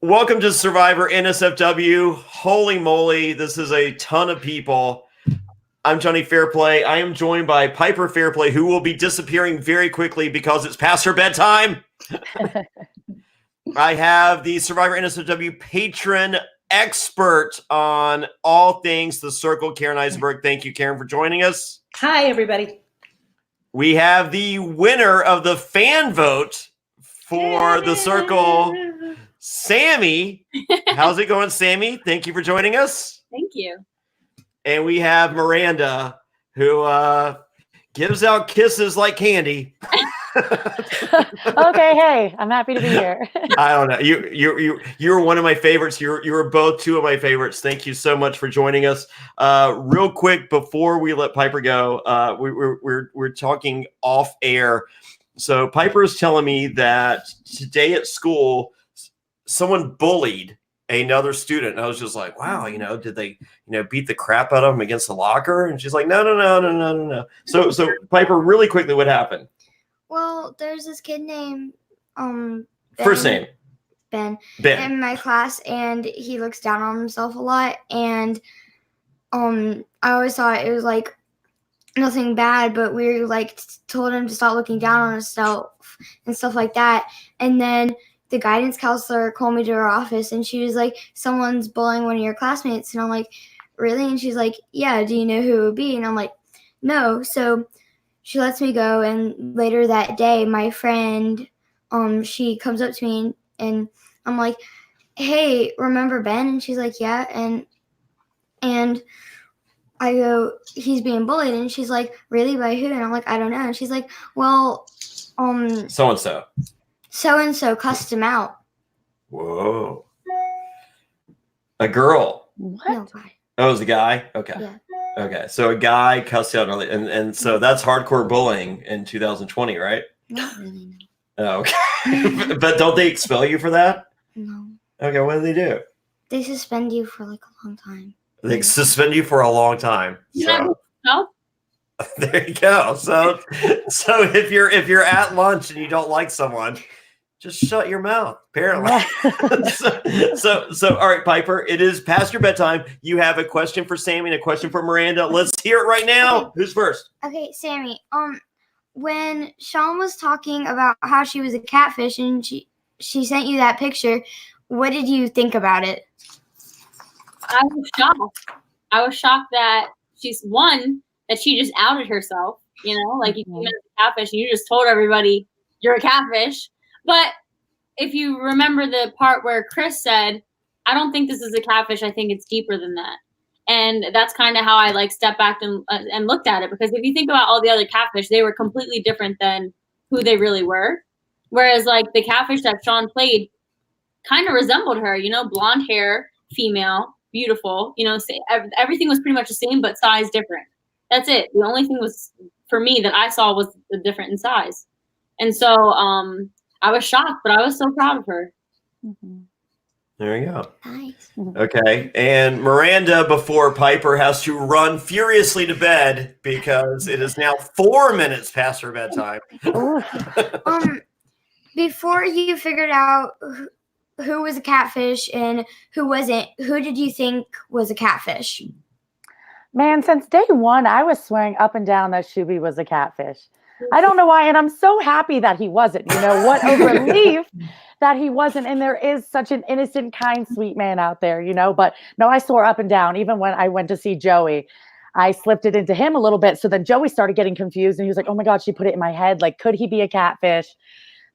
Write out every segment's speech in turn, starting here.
Welcome to Survivor NSFW. Holy moly, this is a ton of people. I'm Jonny Fairplay. I am joined by Piper Fairplay, who will be disappearing very quickly because it's past her bedtime. I have the Survivor NSFW patron expert on all things The Circle, Karen Eisenberg. Thank you, Karen, for joining us. Hi, everybody. We have the winner of the fan vote for The Circle, Sammie. How's it going, Sammie? Thank you for joining us. Thank you. And we have Miranda, who gives out kisses like candy. Okay, hey, I'm happy to be here. I don't know. You were one of my favorites. You were both two of my favorites. Thank you so much for joining us. Real quick before we let Piper go, we're talking off air. So Piper is telling me that today at school, someone bullied another student. And I was just like, wow, did they, beat the crap out of him against the locker? And she's like, no. So Piper, really quickly, what happened? Well, there's this kid named Ben, First name? Ben Ben. in my class, and he looks down on himself a lot. And I always thought it was like nothing bad, but we told him to stop looking down on himself and stuff like that. And then the guidance counselor called me to her office, and she was like, someone's bullying one of your classmates. And I'm like, really? And she's like, yeah, do you know who it would be? And I'm like, no. So she lets me go, and later that day, my friend, she comes up to me, and I'm like, hey, remember Ben? And she's like, yeah. And I go, he's being bullied. And she's like, really, by who? And I'm like, I don't know. And she's like, well, So-and-so. So-and-so cussed him out. Whoa. A girl. What? No, guy. Oh, it was a guy? Okay. Yeah. Okay. So a guy cussed out another, and so that's hardcore bullying in 2020, right? Not really, no. Oh, okay. But don't they expel you for that? No. Okay, what do they do? They suspend you for like a long time. They suspend you for a long time. So No? there you go. So if you're at lunch and you don't like someone, just shut your mouth, apparently. so all right, Piper, it is past your bedtime. You have a question for Sammie and a question for Miranda. Let's hear it right now. Okay. Who's first? Okay, Sammie, when Sean was talking about how she was a catfish and she sent you that picture, what did you think about it? I was shocked. I was shocked that she just outed herself, like you came in as a catfish and you just told everybody you're a catfish. But if you remember the part where Chris said, I don't think this is a catfish, I think it's deeper than that. And that's kind of how I stepped back and looked at it, because if you think about all the other catfish, they were completely different than who they really were. Whereas the catfish that Sean played kind of resembled her, blonde hair, female, beautiful, everything was pretty much the same, but size different. That's it. The only thing was, for me, that I saw was the different in size. And so I was shocked, but I was so proud of her. Mm-hmm. There you go. Nice. Okay. And Miranda, before Piper has to run furiously to bed because it is now 4 minutes past her bedtime. Before you figured out who was a catfish and who wasn't, who did you think was a catfish? Man, since day one, I was swearing up and down that Shuby was a catfish. I don't know why, and I'm so happy that he wasn't. What a relief that he wasn't. And there is such an innocent, kind, sweet man out there, But no, I swore up and down. Even when I went to see Joey, I slipped it into him a little bit. So then Joey started getting confused, and he was like, oh my God, she put it in my head. Could he be a catfish?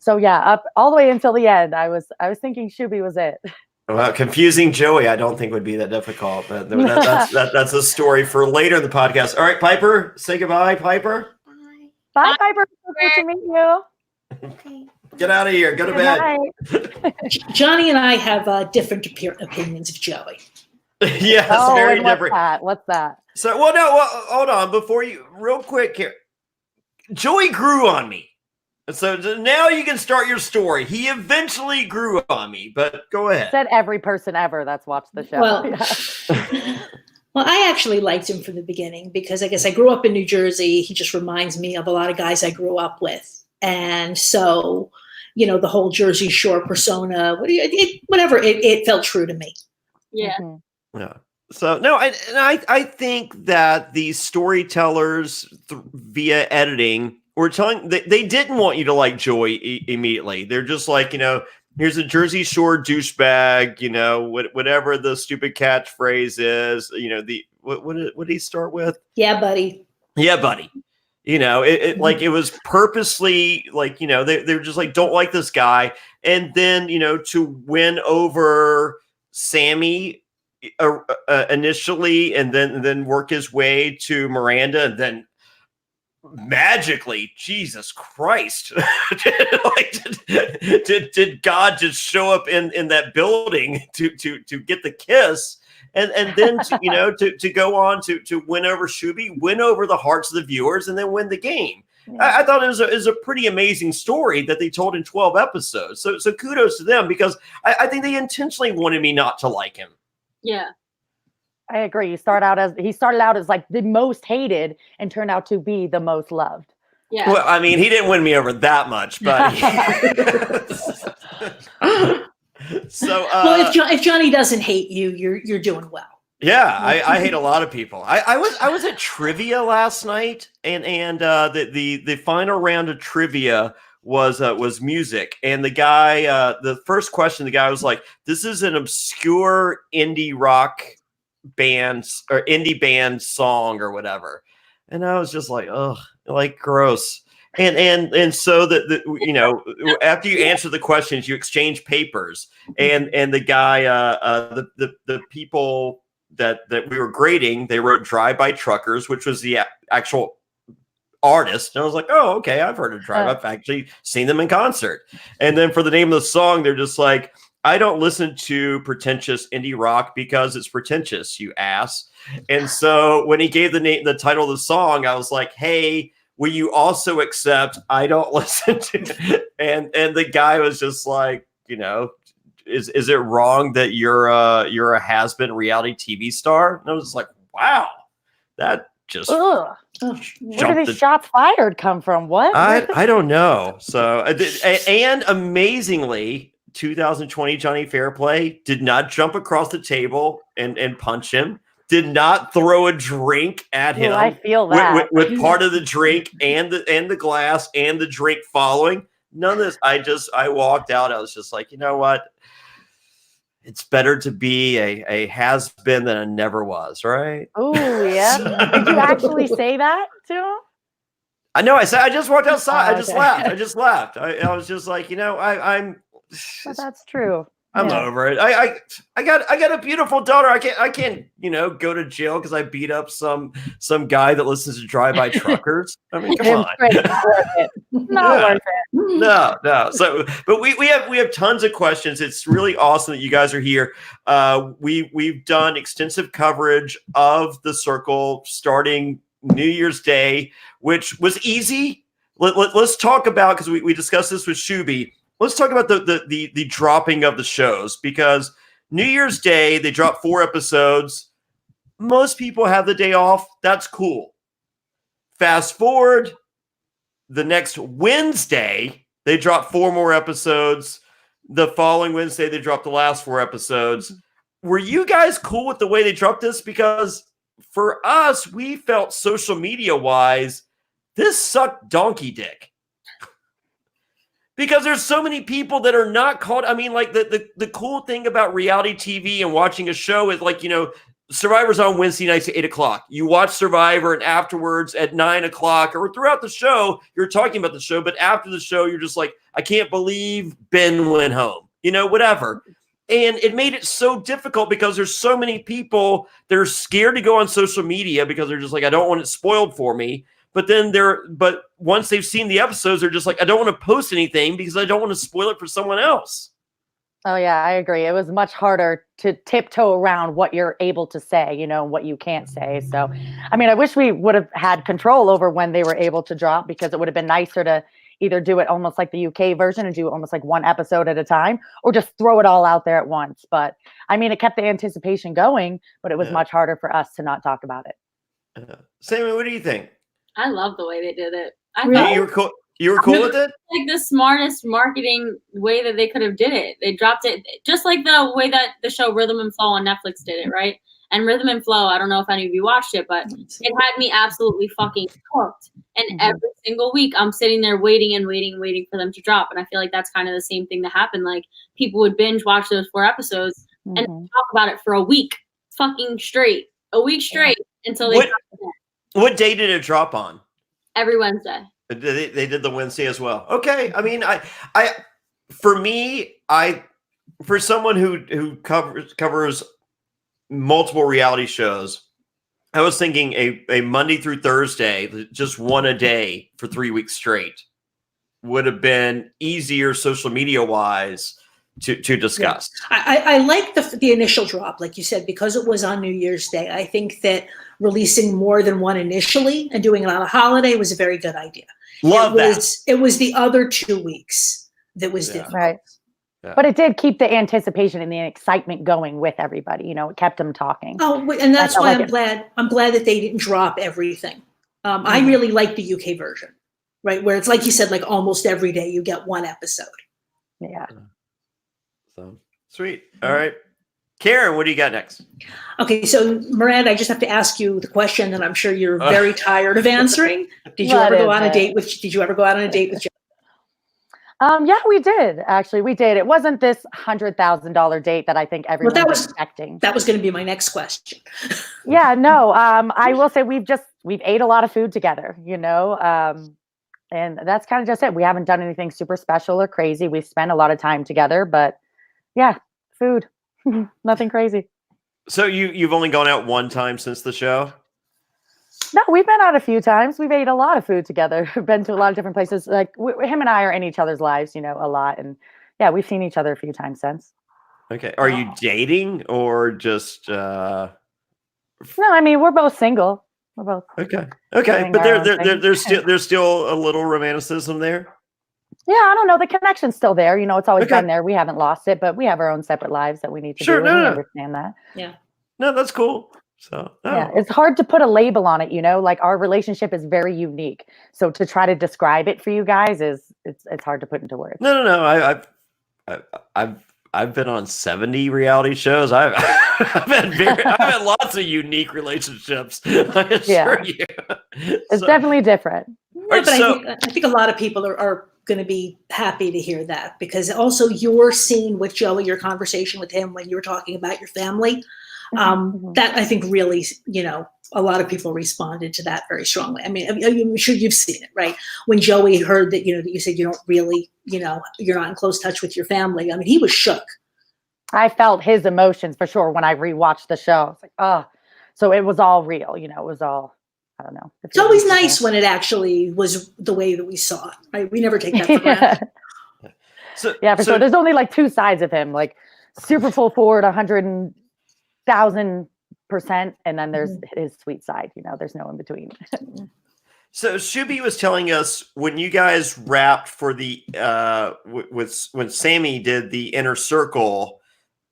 So yeah, up all the way until the end, I was thinking Shuby was it. Well, confusing Joey, I don't think would be that difficult, but that's a story for later in the podcast. All right, Piper, say goodbye, Piper. Bye, Piper. Good to meet you. Okay. Get out of here. Go to bed. Jonny and I have different opinions of Joey. Yes, Oh, very and what's different. that? What's that? So, hold on. Before you, real quick here, Joey grew on me. So now you can start your story. He eventually grew on me, but go ahead. Said every person ever that's watched the show. Well, I actually liked him from the beginning because I guess I grew up in New Jersey. He just reminds me of a lot of guys I grew up with. And so the whole Jersey Shore persona. Whatever, it felt true to me. Yeah. Mm-hmm. Yeah. So no, I think that the storytellers via editing were telling they didn't want you to like Joey immediately. They're just like, here's a Jersey Shore douchebag, whatever the stupid catchphrase is, what did he start with? Yeah, buddy. Yeah, buddy. It was purposely like, they're just like, don't like this guy. And then, to win over Sammie initially, and then work his way to Miranda, and then magically, Jesus Christ, did God just show up in that building to get the kiss, and then to go on to win over Shuby, win over the hearts of the viewers, and then win the game. Yeah. I thought it was a pretty amazing story that they told in 12 episodes. So kudos to them, because I think they intentionally wanted me not to like him. Yeah. I agree. He started out as like the most hated and turned out to be the most loved. Yeah. Well, I mean, he didn't win me over that much, but so well, if Jonny doesn't hate you, you're doing well. Yeah, I hate a lot of people. I was at trivia last night, and the final round of trivia was music, and the guy, the first question, the guy was like, "This is an obscure indie rock band or indie band song or whatever," and I was just like, "Ugh, like gross." And so that after you answer the questions, you exchange papers, and the guy, the people that we were grading, they wrote Drive By Truckers, which was the actual artist. And I was like, oh, okay, I've heard of Drive. I've actually seen them in concert. And then for the name of the song, they're just like, I don't listen to pretentious indie rock because it's pretentious, you ass. And so when he gave the title of the song, I was like, hey, will you also accept I don't listen to and the guy was just like, is it wrong that you're a has-been reality TV star? And I was like, wow, that just where do these shots fired come from? What? I don't know. So and amazingly, 2020 Jonny Fairplay did not jump across the table and punch him. Did not throw a drink at him. I feel that with part of the drink and the glass and the drink following. None of this. I walked out. I was just like, you know what? It's better to be a has-been than a never was, right? Oh, yeah. Did you actually say that to him? I know. I said I just walked outside. Oh, I just laughed. I was just like, I'm. Well, that's true. I'm over it. I got a beautiful daughter. I can't go to jail because I beat up some guy that listens to Drive By Truckers. I mean, come on. Not worth it. No. So, but we have tons of questions. It's really awesome that you guys are here. We've done extensive coverage of the Circle starting New Year's Day, which was easy. Let's talk about, because we discussed this with Shuby. Let's talk about the dropping of the shows, because New Year's Day, they dropped 4 episodes. Most people have the day off. That's cool. Fast forward, the next Wednesday, they dropped 4 more episodes. The following Wednesday, they dropped the last 4 episodes. Were you guys cool with the way they dropped this? Because for us, we felt social media-wise, this sucked donkey dick. Because there's so many people that are not called. I mean, like the cool thing about reality TV and watching a show is like, Survivor's on Wednesday nights at 8:00. You watch Survivor, and afterwards at 9:00 or throughout the show, you're talking about the show. But after the show, you're just like, I can't believe Ben went home, whatever. And it made it so difficult because there's so many people that are scared to go on social media because they're just like, I don't want it spoiled for me. But then but once they've seen the episodes, they're just like, I don't want to post anything because I don't want to spoil it for someone else. Oh, yeah, I agree. It was much harder to tiptoe around what you're able to say, what you can't say. So, I mean, I wish we would have had control over when they were able to drop, because it would have been nicer to either do it almost like the UK version and do almost like 1 episode at a time, or just throw it all out there at once. But I mean, it kept the anticipation going, but it was much harder for us to not talk about it. Sammie, what do you think? I love the way they did it. You were cool. You were cool with it? Like the smartest marketing way that they could have did it. They dropped it just like the way that the show Rhythm and Flow on Netflix did it, right? And Rhythm and Flow, I don't know if any of you watched it, but it had me absolutely fucking hooked. And every single week I'm sitting there waiting for them to drop. And I feel like that's kind of the same thing that happened. Like people would binge watch those 4 episodes and talk about it for a week fucking straight. A week straight until they dropped it. What day did it drop on? Every Wednesday. They did the Wednesday as well. Okay. I mean, for someone who covers multiple reality shows, I was thinking a Monday through Thursday, just one a day for 3 weeks straight would have been easier social media wise to discuss. Yeah. I like the initial drop, like you said, because it was on New Year's Day. I think that releasing more than one initially and doing it on a holiday was a very good idea. It was the other 2 weeks that was different. Right. Yeah. But it did keep the anticipation and the excitement going with everybody. You know, it kept them talking. Oh, and that's why I'm glad that they didn't drop everything. I really like the UK version, right? Where it's like you said, like almost every day you get one episode. Yeah. So sweet. All right. Karen, what do you got next? Okay, so Miranda, I just have to ask you the question that I'm sure you're very tired of answering. Did you ever go on a date with Joe? Yeah, we did. Actually, we did. It wasn't this $100,000 date that I think everyone was expecting. That was going to be my next question. Yeah, no. I will say we've ate a lot of food together, you know, and that's kind of just it. We haven't done anything super special or crazy. We've spent a lot of time together, but yeah, food, nothing crazy. So you've only gone out one time since the show? No, we've been out a few times. We've ate a lot of food together. We've been to a lot of different places. Like him and I are in each other's lives, you know, a lot. And yeah, we've seen each other a few times since. Okay. Are you dating or just? No, I mean, we're both single. We're both. Okay. But there's still a little romanticism there. Yeah, I don't know. The connection's still there. You know, it's always been there. We haven't lost it, but we have our own separate lives that we need to do. And we understand that. Yeah. No, that's cool. So yeah, it's hard to put a label on it, you know, like our relationship is very unique. So to try to describe it for you guys it's hard to put into words. No. I've been on 70 reality shows. I've had lots of unique relationships. I assure you. It's definitely different. Yeah, but I think a lot of people are going to be happy to hear that, because also your scene with Joey, your conversation with him when you were talking about your family, that I think really, you know, a lot of people responded to that very strongly. I mean, I'm sure you've seen it, right? When Joey heard that, you know, that you said you don't really, you know, you're not in close touch with your family. I mean, he was shook. I felt his emotions for sure when I rewatched the show. It's like, oh, so it was all real, you know, it was all, I don't know. It's always nice when it actually was the way that we saw it, right? We never take that for granted. So sure. There's only like two sides of him, like super full forward, 100,000%, and then there's his sweet side. You know, there's no in between. So Shuby was telling us when you guys wrapped for the when Sammie did the Inner Circle,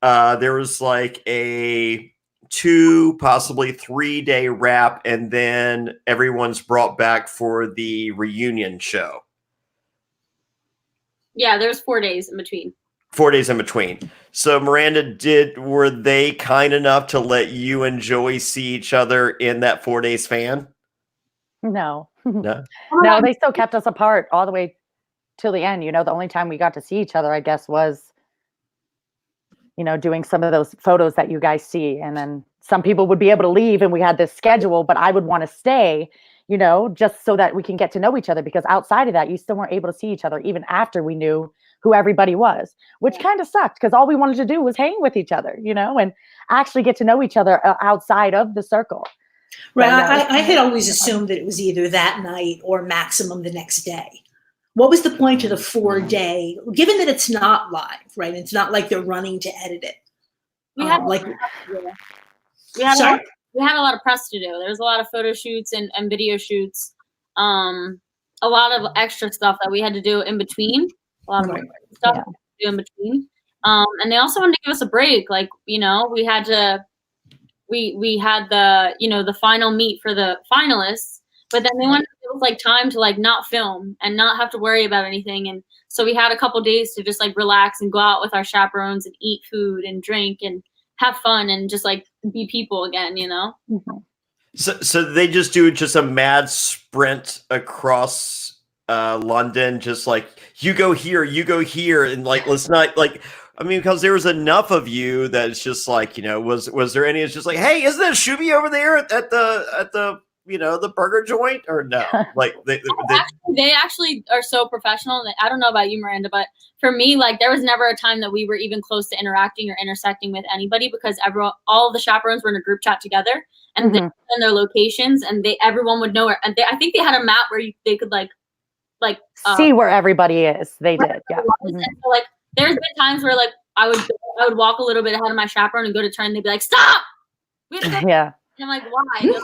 there was like a 2, possibly 3-day wrap, and then everyone's brought back for the reunion show. Yeah, there's 4 days in between. 4 days in between. So Miranda, were they kind enough to let you and Joey see each other in that 4 days span? No. No, they still kept us apart all the way till the end. You know, the only time we got to see each other, I guess, was, you know, doing some of those photos that you guys see. And then some people would be able to leave and we had this schedule, but I would want to stay, you know, just so that we can get to know each other, because outside of that, you still weren't able to see each other even after we knew who everybody was, which kind of sucked because all we wanted to do was hang with each other, you know, and actually get to know each other outside of the circle. Right. I had always assumed that it was either that night or maximum the next day. What was the point of the 4-day, given that it's not live, right? It's not like they're running to edit it. We had a lot of press to do. There was a lot of photo shoots and video shoots. A lot of extra stuff that we had to do in between. A lot of stuff to do in between. And they also wanted to give us a break. Like, you know, we had the, you know, the final meet for the finalists, But then they wanted to give us like time to like not film and not have to worry about anything. And so we had a couple days to just like relax and go out with our chaperones and eat food and drink and have fun and just like be people again, you know? Mm-hmm. So they just do just a mad sprint across London, just like you go here, and like let's not like. I mean, because there was enough of you that it's just like, you know, was there any? It's just like, hey, isn't that Shuby over there at the you know, the burger joint, or no? Like they actually are so professional. That I don't know about you, Miranda, but for me, like there was never a time that we were even close to interacting or intersecting with anybody because all of the chaperones were in a group chat together, and they were in their locations, and everyone would know where. And I think they had a map where they could like see where everybody is. They did, yeah. And so, like there's been times where like I would walk a little bit ahead of my chaperone and go to turn, and they'd be like, "Stop!" We have to go. Yeah. And I'm like, "Why?"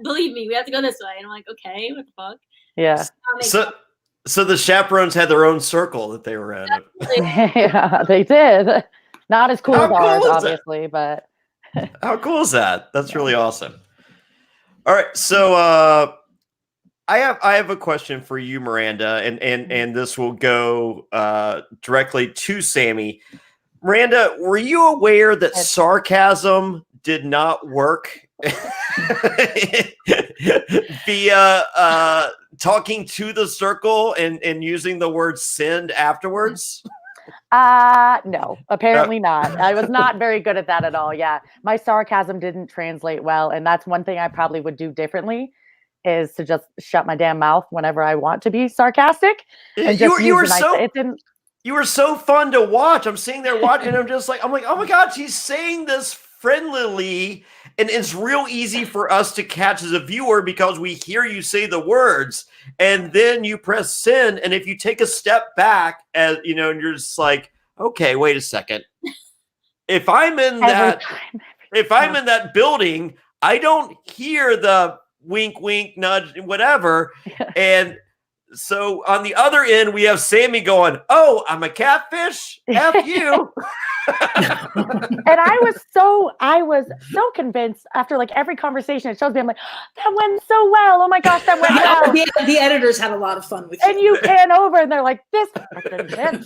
Believe me, we have to go this way. And I'm like, "Okay, what the fuck?" Yeah. So the chaperones had their own circle that they were in. Yeah, they did. Not as cool as ours, obviously, but how cool is that? That's really awesome. All right, so I have a question for you, Miranda, and this will go directly to Sammie. Miranda, were you aware that sarcasm did not work via talking to the circle and using the word send afterwards? No, apparently not. I was not very good at that at all. Yeah. My sarcasm didn't translate well. And that's one thing I probably would do differently is to just shut my damn mouth whenever I want to be sarcastic. And you were so fun to watch. I'm sitting there watching and I'm like, oh my God, she's saying this friendlily. And it's real easy for us to catch as a viewer because we hear you say the words and then you press send. And if you take a step back, as you know, and you're just like, okay, wait a second. If I'm in that building, I don't hear the wink, wink, nudge, whatever. And so on the other end, we have Sammie going, "Oh, I'm a catfish. F you." And I was so convinced after like every conversation it shows me, I'm like, that went so well. Oh my gosh, that went well. The editors had a lot of fun with you. And you pan over and they're like, this bitch.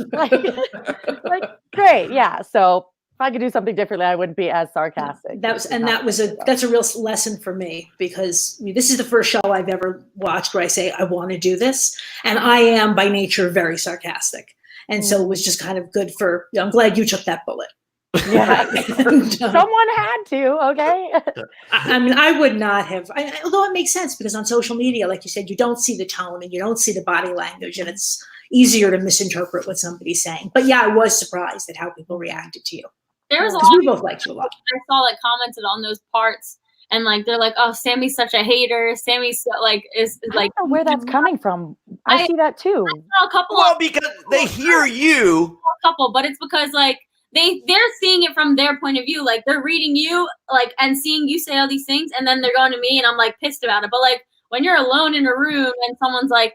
like great. Yeah. So if I could do something differently, I wouldn't be as sarcastic. That's a real lesson for me because this is the first show I've ever watched where I say I want to do this, and I am by nature very sarcastic, and so it was just kind of good for. I'm glad you took that bullet. Yeah, someone had to. Okay. I mean, I would not have. Although it makes sense because on social media, like you said, you don't see the tone and you don't see the body language, and it's easier to misinterpret what somebody's saying. But yeah, I was surprised at how people reacted to you. There was we both liked you a lot. I saw like commented on those parts, and like they're like, "Oh, Sammie's such a hater. Sammie's so, like is like." I don't know where that's coming from. I see that too. I saw a couple. Well, because they hear you. A couple, but it's because like they're seeing it from their point of view. Like they're reading you, like and seeing you say all these things, and then they're going to me, and I'm like pissed about it. But like when you're alone in a room and someone's like,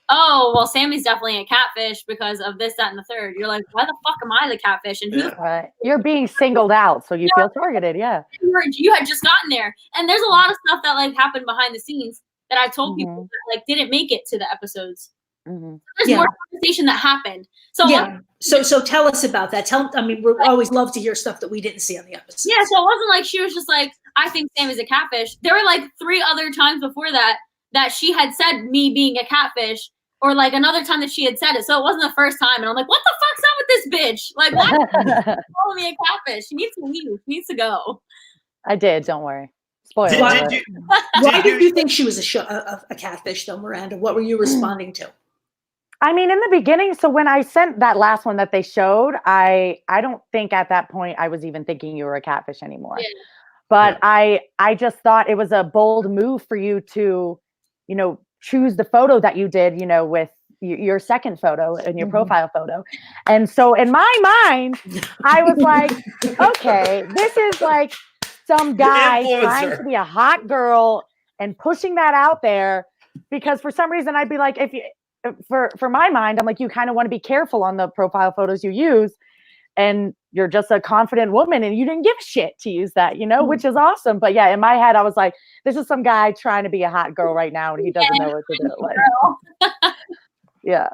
"Oh, well, Sammie's definitely a catfish because of this, that, and the third." You're like, why the fuck am I the catfish? And who? You're being singled out, so you feel targeted. Yeah. You had just gotten there, and there's a lot of stuff that like happened behind the scenes that I told people that like didn't make it to the episodes. There's more conversation that happened. So yeah. So tell us about that. We always love to hear stuff that we didn't see on the episode. Yeah. So it wasn't like she was just like, "I think Sammie's a catfish." There were like 3 other times before that she had said me being a catfish. Or like another time that she had said it. So it wasn't the first time. And I'm like, what the fuck's up with this bitch? Like, why is calling me a catfish? She needs to leave. She needs to go. I did. Don't worry. Spoiler. Why did you think she was a catfish though, Miranda? What were you responding to? I mean, in the beginning, so when I sent that last one that they showed, I don't think at that point I was even thinking you were a catfish anymore. Yeah. But yeah. I just thought it was a bold move for you to, choose the photo that you did, with your second photo and your profile photo. And so in my mind, I was like, okay, this is like some guy trying to be a hot girl and pushing that out there because for some reason I'd be like, for my mind, I'm like, you kind of want to be careful on the profile photos you use. and you're just a confident woman and you didn't give a shit to use that, which is awesome. But yeah, in my head, I was like, this is some guy trying to be a hot girl right now and he doesn't know what to do. Like, yeah.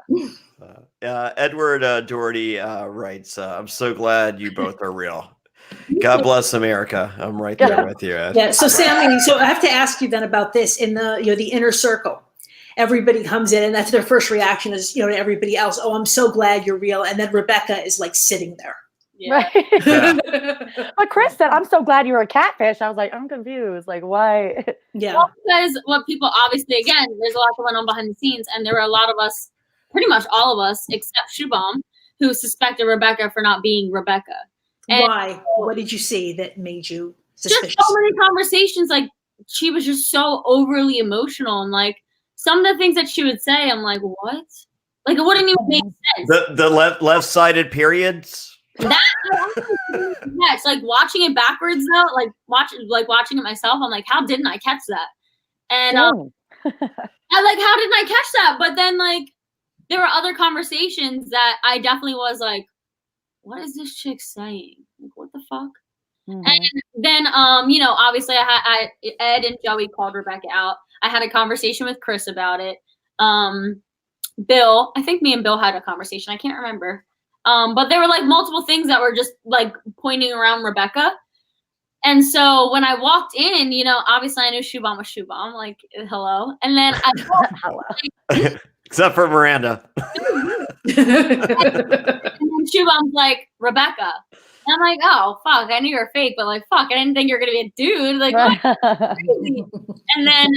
Edward Doherty writes, I'm so glad you both are real. God bless America. I'm right there with you, Ed. Yeah. So Sammie, so I have to ask you then about this in the, the inner circle. Everybody comes in and that's their first reaction is, to everybody else. Oh, I'm so glad you're real. And then Rebecca is like sitting there. Yeah. Right. Yeah. But Chris said, I'm so glad you were a catfish. I was like, I'm confused. Like, why? Yeah. Well, because what people obviously, again, there's a lot going on behind the scenes. And there were a lot of us, pretty much all of us, except Shubham, who suspected Rebecca for not being Rebecca. And why? What did you see that made you suspicious? Just so many conversations. Like, she was just so overly emotional. And like, some of the things that she would say, I'm like, what? Like, it wouldn't even make sense. The left-sided periods. It's like watching it backwards though, like watching it myself. I'm like, how didn't I catch that? And I like, how didn't I catch that? But then like, there were other conversations that I definitely was like, what is this chick saying? Like, what the fuck? Mm-hmm. And then, obviously Ed and Joey called Rebecca out. I had a conversation with Chris about it. Bill, I think me and Bill had a conversation. I can't remember. But there were like multiple things that were just like pointing around Rebecca. And so when I walked in, obviously I knew Shubham was Shubham, like, hello. And then hello. Except for Miranda. And then Shubham's like, Rebecca. And I'm like, oh, fuck, I knew you were fake, but like, fuck, I didn't think you were going to be a dude. Like, what? And then,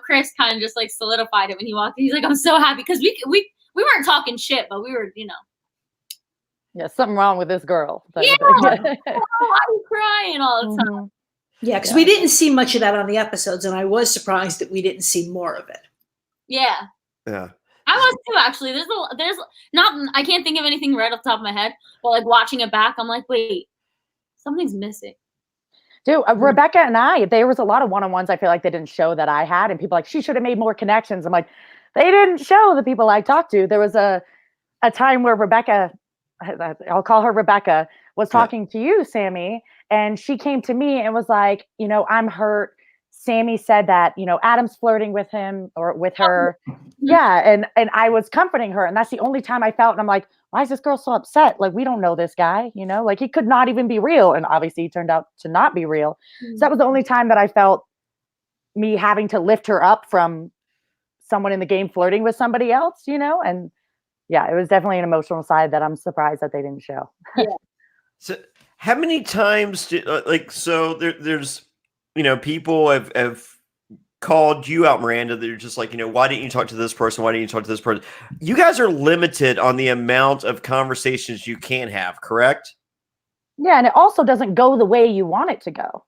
Chris kind of just like solidified it when he walked in. He's like, I'm so happy because we weren't talking shit, but we were, Yeah, something wrong with this girl. Yeah, why are you crying all the time? Mm-hmm. Yeah, because we didn't see much of that on the episodes, and I was surprised that we didn't see more of it. Yeah. Yeah. I was too, actually. There's not, I can't think of anything right off the top of my head, but like watching it back, I'm like, wait, something's missing. Dude, Rebecca and there was a lot of one-on-ones I feel like they didn't show that I had, and people like, she should have made more connections. I'm like, they didn't show the people I talked to. There was a time where Rebecca, I'll call her Rebecca, was talking to you, Sammie, and she came to me and was like, I'm hurt. Sammie said that, Adam's flirting with him or with her. Yeah. And I was comforting her. And that's the only time I felt, and I'm like, why is this girl so upset? Like, we don't know this guy, like he could not even be real. And obviously he turned out to not be real. So that was the only time that I felt me having to lift her up from someone in the game flirting with somebody else, and yeah, it was definitely an emotional side that I'm surprised that they didn't show. Yeah. So how many times there's, people have called you out, Miranda. They're just like, why didn't you talk to this person? Why didn't you talk to this person? You guys are limited on the amount of conversations you can have, correct? Yeah. And it also doesn't go the way you want it to go.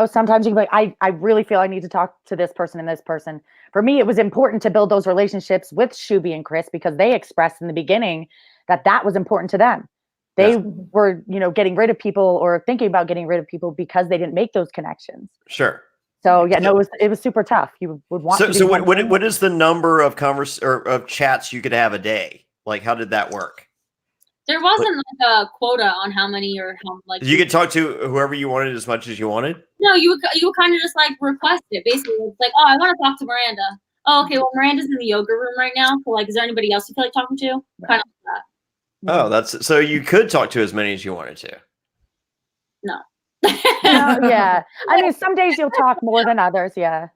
Sometimes you can be like, I really feel I need to talk to this person and this person. For me, it was important to build those relationships with Shuby and Chris because they expressed in the beginning that was important to them. They were, getting rid of people or thinking about getting rid of people because they didn't make those connections. Sure. So yeah, no, it was super tough. You would want. So what is the number of of chats you could have a day? Like, how did that work? There wasn't like a quota on how many or how like. You could talk to whoever you wanted as much as you wanted. No, you would kind of just like request it. Basically, it's like, oh, I want to talk to Miranda. Oh, okay. Well, Miranda's in the yoga room right now. So like, is there anybody else you feel like talking to? Right. Kind of like that. Oh, that's so you could talk to as many as you wanted to. No. Yeah. I mean, some days you'll talk more than others. Yeah.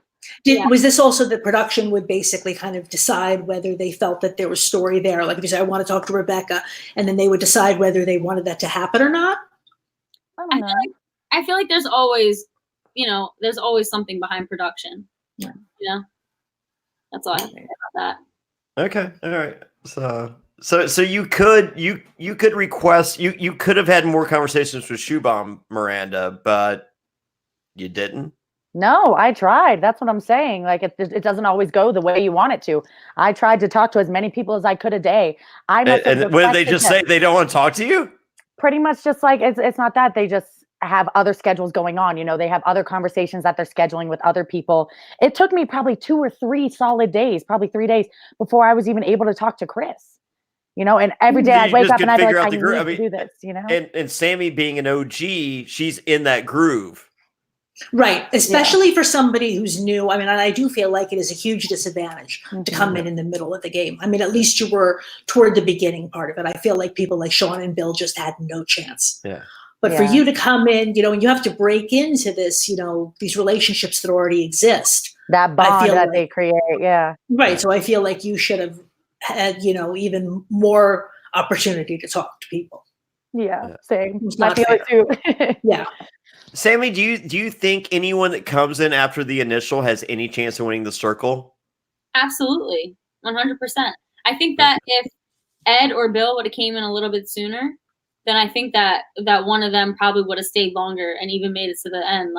Was this also the production would basically kind of decide whether they felt that there was story there? Like if you say, I want to talk to Rebecca, and then they would decide whether they wanted that to happen or not? I feel like there's always, there's always something behind production. Yeah. That's all I have to say about that. Okay. All right. So you could request, you could have had more conversations with Shubham, Miranda, but you didn't? No, I tried. That's what I'm saying. Like it doesn't always go the way you want it to. I tried to talk to as many people as I could a day. And what did they just say? They don't want to talk to you? Pretty much just like, it's not that. They just have other schedules going on. They have other conversations that they're scheduling with other people. It took me probably 2 or 3 solid days, probably 3 days before I was even able to talk to Chris. And every day I'd You wake just up and could I'd be figure like, out I the need groove. to do this, And Sammie being an OG, she's in that groove. Right. Especially for somebody who's new. I mean, I do feel like it is a huge disadvantage to come in the middle of the game. I mean, at least you were toward the beginning part of it. I feel like people like Sean and Bill just had no chance. Yeah. But for you to come in, and you have to break into this, these relationships that already exist. That bond that they create. Yeah. Right. So I feel like you should have had, even more opportunity to talk to people. Yeah. Same. I feel it too. Yeah. Sammie, do you think anyone that comes in after the initial has any chance of winning the circle? Absolutely. 100%. I think that if Ed or Bill would have came in a little bit sooner, then I think that one of them probably would have stayed longer and even made it to the end.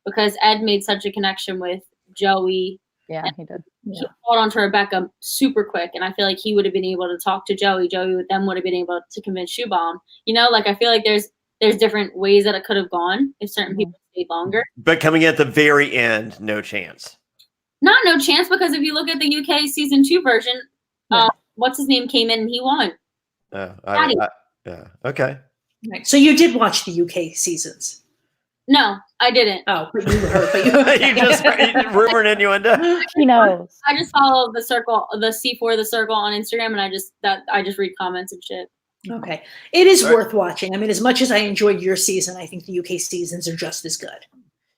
Because Ed made such a connection with Joey. Yeah, he did. He caught on to Rebecca super quick, and I feel like he would have been able to talk to Joey. Joey would have been able to convince Shoe Bomb. I feel like there's different ways that it could have gone if certain people stayed longer. But coming at the very end, no chance. Not no chance, because if you look at the UK season 2 version, what's his name came in and he won. Yeah. Okay. Right. So you did watch the UK seasons? No, I didn't. Oh, but you heard. But you just rumor and innuendo. He knows. I just follow the C4 the circle on Instagram, and I just read comments and shit. Okay, it is worth watching. I mean, as much as I enjoyed your season, I think the UK seasons are just as good,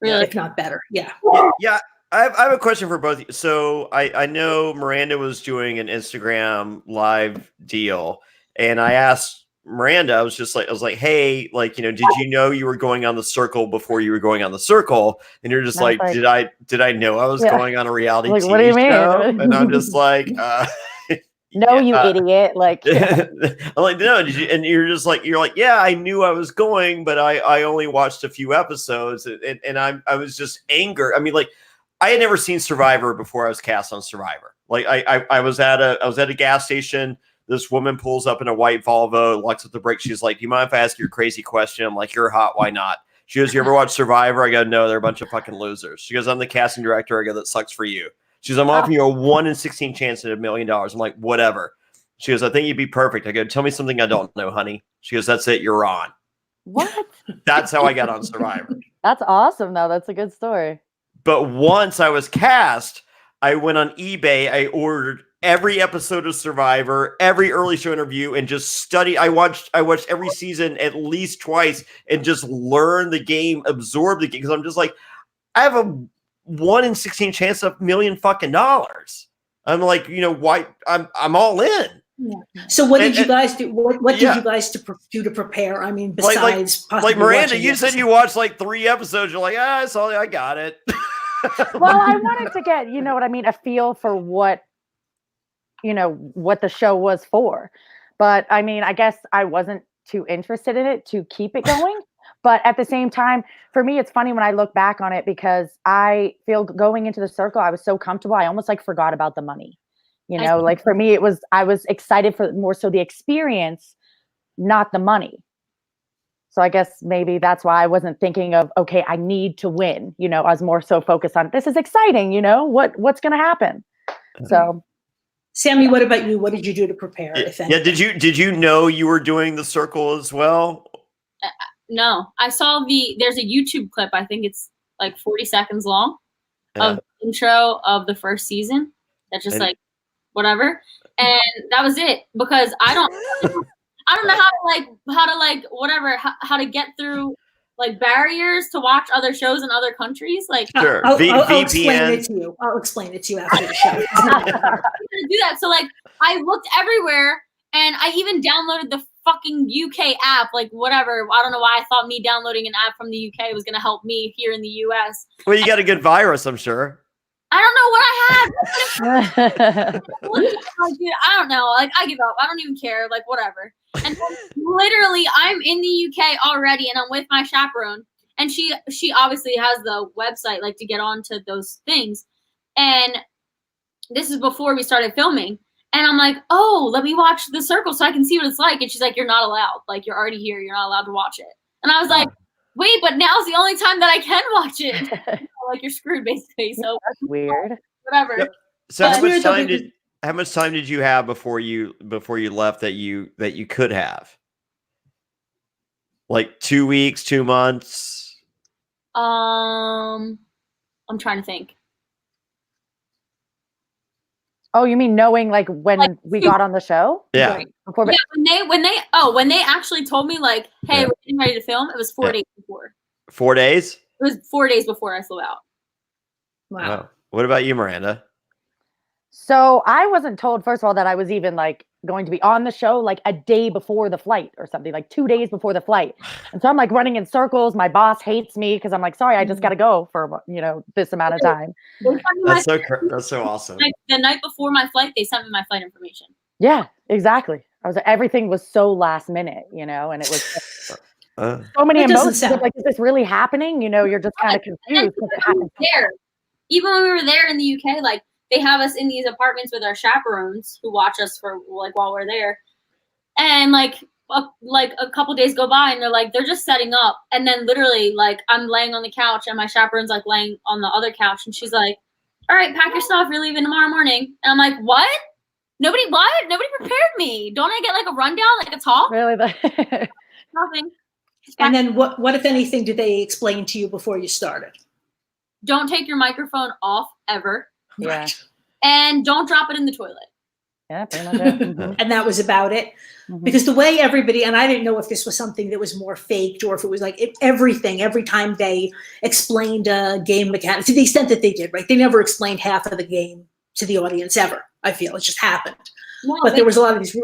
really, if not better. Yeah. Yeah. I have a question for both of you. So I know Miranda was doing an Instagram live deal, and I asked Miranda, I was like, hey, did you know you were going on the circle before you were going on the circle? And you're just like, did I know I was going on a reality TV what do you show? mean? And I'm just like, no, you idiot. I'm like, no, did you? And you're like, yeah, I knew I was going, but I only watched a few episodes, and I was just angered. I mean, I had never seen Survivor before I was cast on Survivor. I was at a gas station. This woman pulls up in a white Volvo, locks up the brake. She's like, do you mind if I ask you a crazy question? I'm like, you're hot. Why not? She goes, you ever watch Survivor? I go, no, they're a bunch of fucking losers. She goes, I'm the casting director. I go, that sucks for you. She goes, I'm offering you a 1 in 16 chance at $1 million. I'm like, whatever. She goes, I think you'd be perfect. I go, tell me something I don't know, honey. She goes, that's it. You're on. What? That's how I got on Survivor. That's awesome, though. That's a good story. But once I was cast, I went on eBay. I ordered every episode of Survivor, every early show interview, and just study. I watched every season at least twice and just learn the game, absorb the game. Because I'm just like, I have a 1 in 16 chance of $1 million fucking dollars. I'm like, why? I'm all in. Yeah. So what did you guys do? What did you guys do to prepare? I mean, besides like Miranda, you said you watched 3 episodes. You're like, I got it. Well, I wanted to get, a feel for what the show was for. But I mean, I guess I wasn't too interested in it to keep it going. But at the same time, for me, it's funny when I look back on it, because I feel going into the circle, I was so comfortable. I almost forgot about the money, for me, I was excited for more so the experience, not the money. So I guess maybe that's why I wasn't thinking of, okay, I need to win. I was more so focused on, this is exciting. What's going to happen? So, Sammie, what about you? What did you do to prepare? If anything? Yeah. Did you know you were doing the circle as well? No, I saw there's a YouTube clip. I think it's 40 seconds long of the intro of the first season. That's just whatever. And that was it, because I don't know how to get through barriers to watch other shows in other countries. Sure. I'll VPN. explain it to you. I'll explain it to you after the show. I'm gonna do that. So I looked everywhere, and I even downloaded the fucking UK app. Whatever. I don't know why I thought me downloading an app from the UK was gonna help me here in the US. Well, you got a good virus, I'm sure. I don't know what I had. I don't know. I give up. I don't even care. Whatever. And literally, I'm in the UK already, and I'm with my chaperone. And she obviously has the website to get onto those things. And this is before we started filming. And I'm like, oh, let me watch The Circle so I can see what it's like. And she's like, you're not allowed. You're already here. You're not allowed to watch it. And I was like, wait, but now's the only time that I can watch it. You're screwed, basically. So that's weird. Whatever. Yep. So how much time How much time did you have before you left that you could have? Like 2 weeks, 2 months? I'm trying to think. Oh, you mean knowing like when we got on the show? Yeah. Right. Before, Yeah, when they actually told me like, hey, we're getting ready to film, it was 4 days before. 4 days? It was 4 days before I flew out. Wow. Oh. What about you, Miranda? So I wasn't told, first of all, that I was even like going to be on the show like a day before the flight or something, like 2 days before the flight. And so I'm like running in circles. My boss hates me because I'm like, sorry, I just got to go for, this amount of time. That's so awesome. The night before my flight, they sent me my flight information. Yeah, exactly. Everything was so last minute, and it was so many emotions. Like, is this really happening? You're just kind of confused because it happened. Even when we were there in the UK, like they have us in these apartments with our chaperones who watch us for like while we're there, and like a couple days go by and they're just setting up, and then literally like I'm laying on the couch and my chaperone's like laying on the other couch, and she's like, "All right, pack your stuff. You're leaving tomorrow morning." And I'm like, "What? Nobody prepared me. Don't I get like a rundown, like a talk?" Really? Nothing. And then what if anything did they explain to you before you started? Don't take your microphone off ever. Yeah. And don't drop it in the toilet. Yeah, pretty much it. Mm-hmm. And that was about it. Mm-hmm. Because the way everybody, and I didn't know if this was something that was more faked or if it was like everything, every time they explained a game mechanic, to the extent that they did, right? They never explained half of the game to the audience ever, I feel. It just happened. No, but there was a lot of these,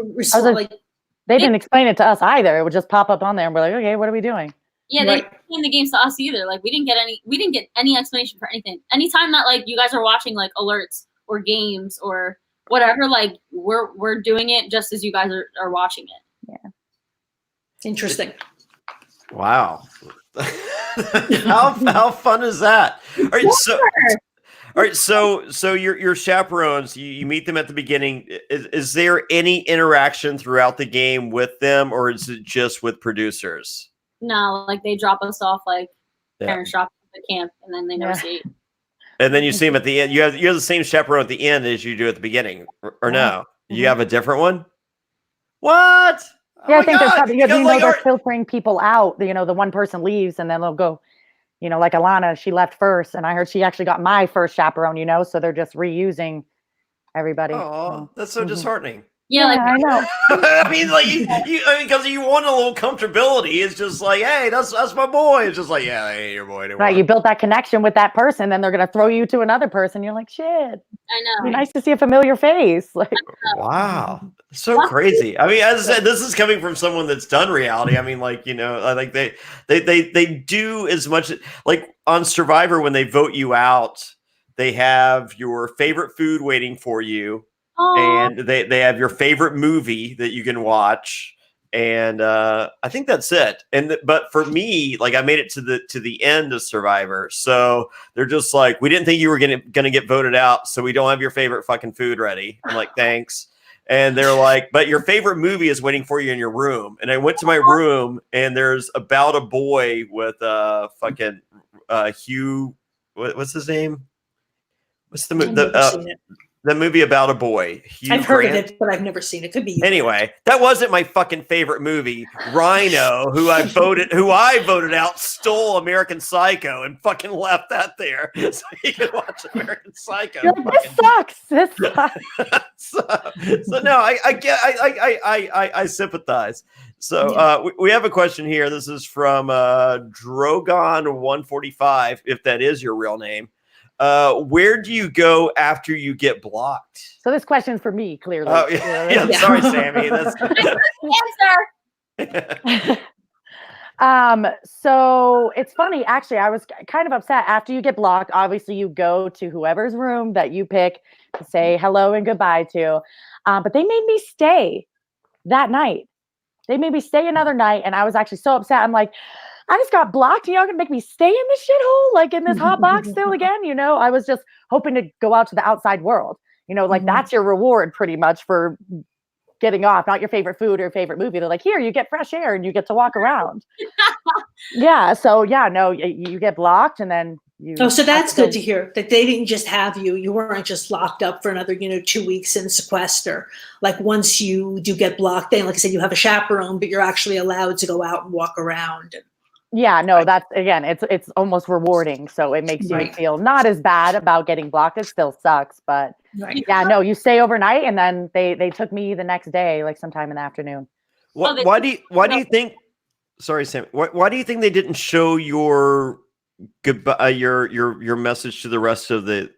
they didn't explain it to us either. It would just pop up on there and we're like, okay, what are we doing? Yeah, they didn't explain the games to us either. Like we didn't get any explanation for anything. Anytime that like you guys are watching like alerts or games or whatever, like we're doing it just as you guys are watching it. Yeah. Interesting. Wow. how fun is that? All right, so your chaperones, you meet them at the beginning. Is there any interaction throughout the game with them, or is it just with producers? No, like they drop us off like parents drop us at camp, and then they never see it. And then you see them at the end. You have the same chaperone at the end as you do at the beginning, or no? Mm-hmm. You have a different one? What? Yeah, I think they're probably, they're filtering people out. The one person leaves, and then they'll go. Like Alana, she left first, and I heard she actually got my first chaperone. So they're just reusing everybody. Oh, that's so disheartening. Yeah, like I know. I mean, like because you want a little comfortability. It's just like, hey, that's my boy. It's just like, yeah, that ain't your boy anymore. Right, you built that connection with that person, then they're gonna throw you to another person. You're like, shit. I know. It'd be nice to see a familiar face. Like, wow, so crazy. I mean, as I said, this is coming from someone that's done reality. I mean, like like they do as much like on Survivor when they vote you out, they have your favorite food waiting for you. And they have your favorite movie that you can watch, and I think that's it. But for me, like I made it to the end of Survivor, so they're just like, we didn't think you were gonna get voted out, so we don't have your favorite fucking food ready. I'm like, thanks. And they're like, but your favorite movie is waiting for you in your room. And I went to my room, and there's About a Boy with fucking Hugh. What's his name? What's the movie About a Boy. I've heard of it, but I've never seen it. Could be you. Anyway, that wasn't my fucking favorite movie. Rhino, who I voted out, stole American Psycho and fucking left that there so you can watch American Psycho. This sucks. This sucks. so no, I sympathize. So we have a question here. This is from Drogon 145, if that is your real name. Where do you go after you get blocked? So this question's for me, clearly. Oh, yeah. Sorry, Sammie. That's answer. So it's funny, actually, I was kind of upset. After you get blocked, obviously you go to whoever's room that you pick to say hello and goodbye to. But they made me stay that night. They made me stay another night, and I was actually so upset. I'm like, I just got blocked. Y'all gonna make me stay in this shithole, like in this hot box still again? I was just hoping to go out to the outside world. Like that's your reward pretty much for getting off, not your favorite food or favorite movie. They're like, here, you get fresh air and you get to walk around. Yeah. So yeah, no, you get blocked and then Oh, so that's good to hear that they didn't just have you. You weren't just locked up for another, 2 weeks in sequester. Like once you do get blocked, then, like I said, you have a chaperone, but you're actually allowed to go out and walk around. Yeah, no, that's again, it's almost rewarding. So it makes you feel not as bad about getting blocked. It still sucks, but yeah, no, you stay overnight, and then they took me the next day, like sometime in the afternoon. Why do you think? Sorry, Sam. Why do you think they didn't show your goodbye, your message to the rest of the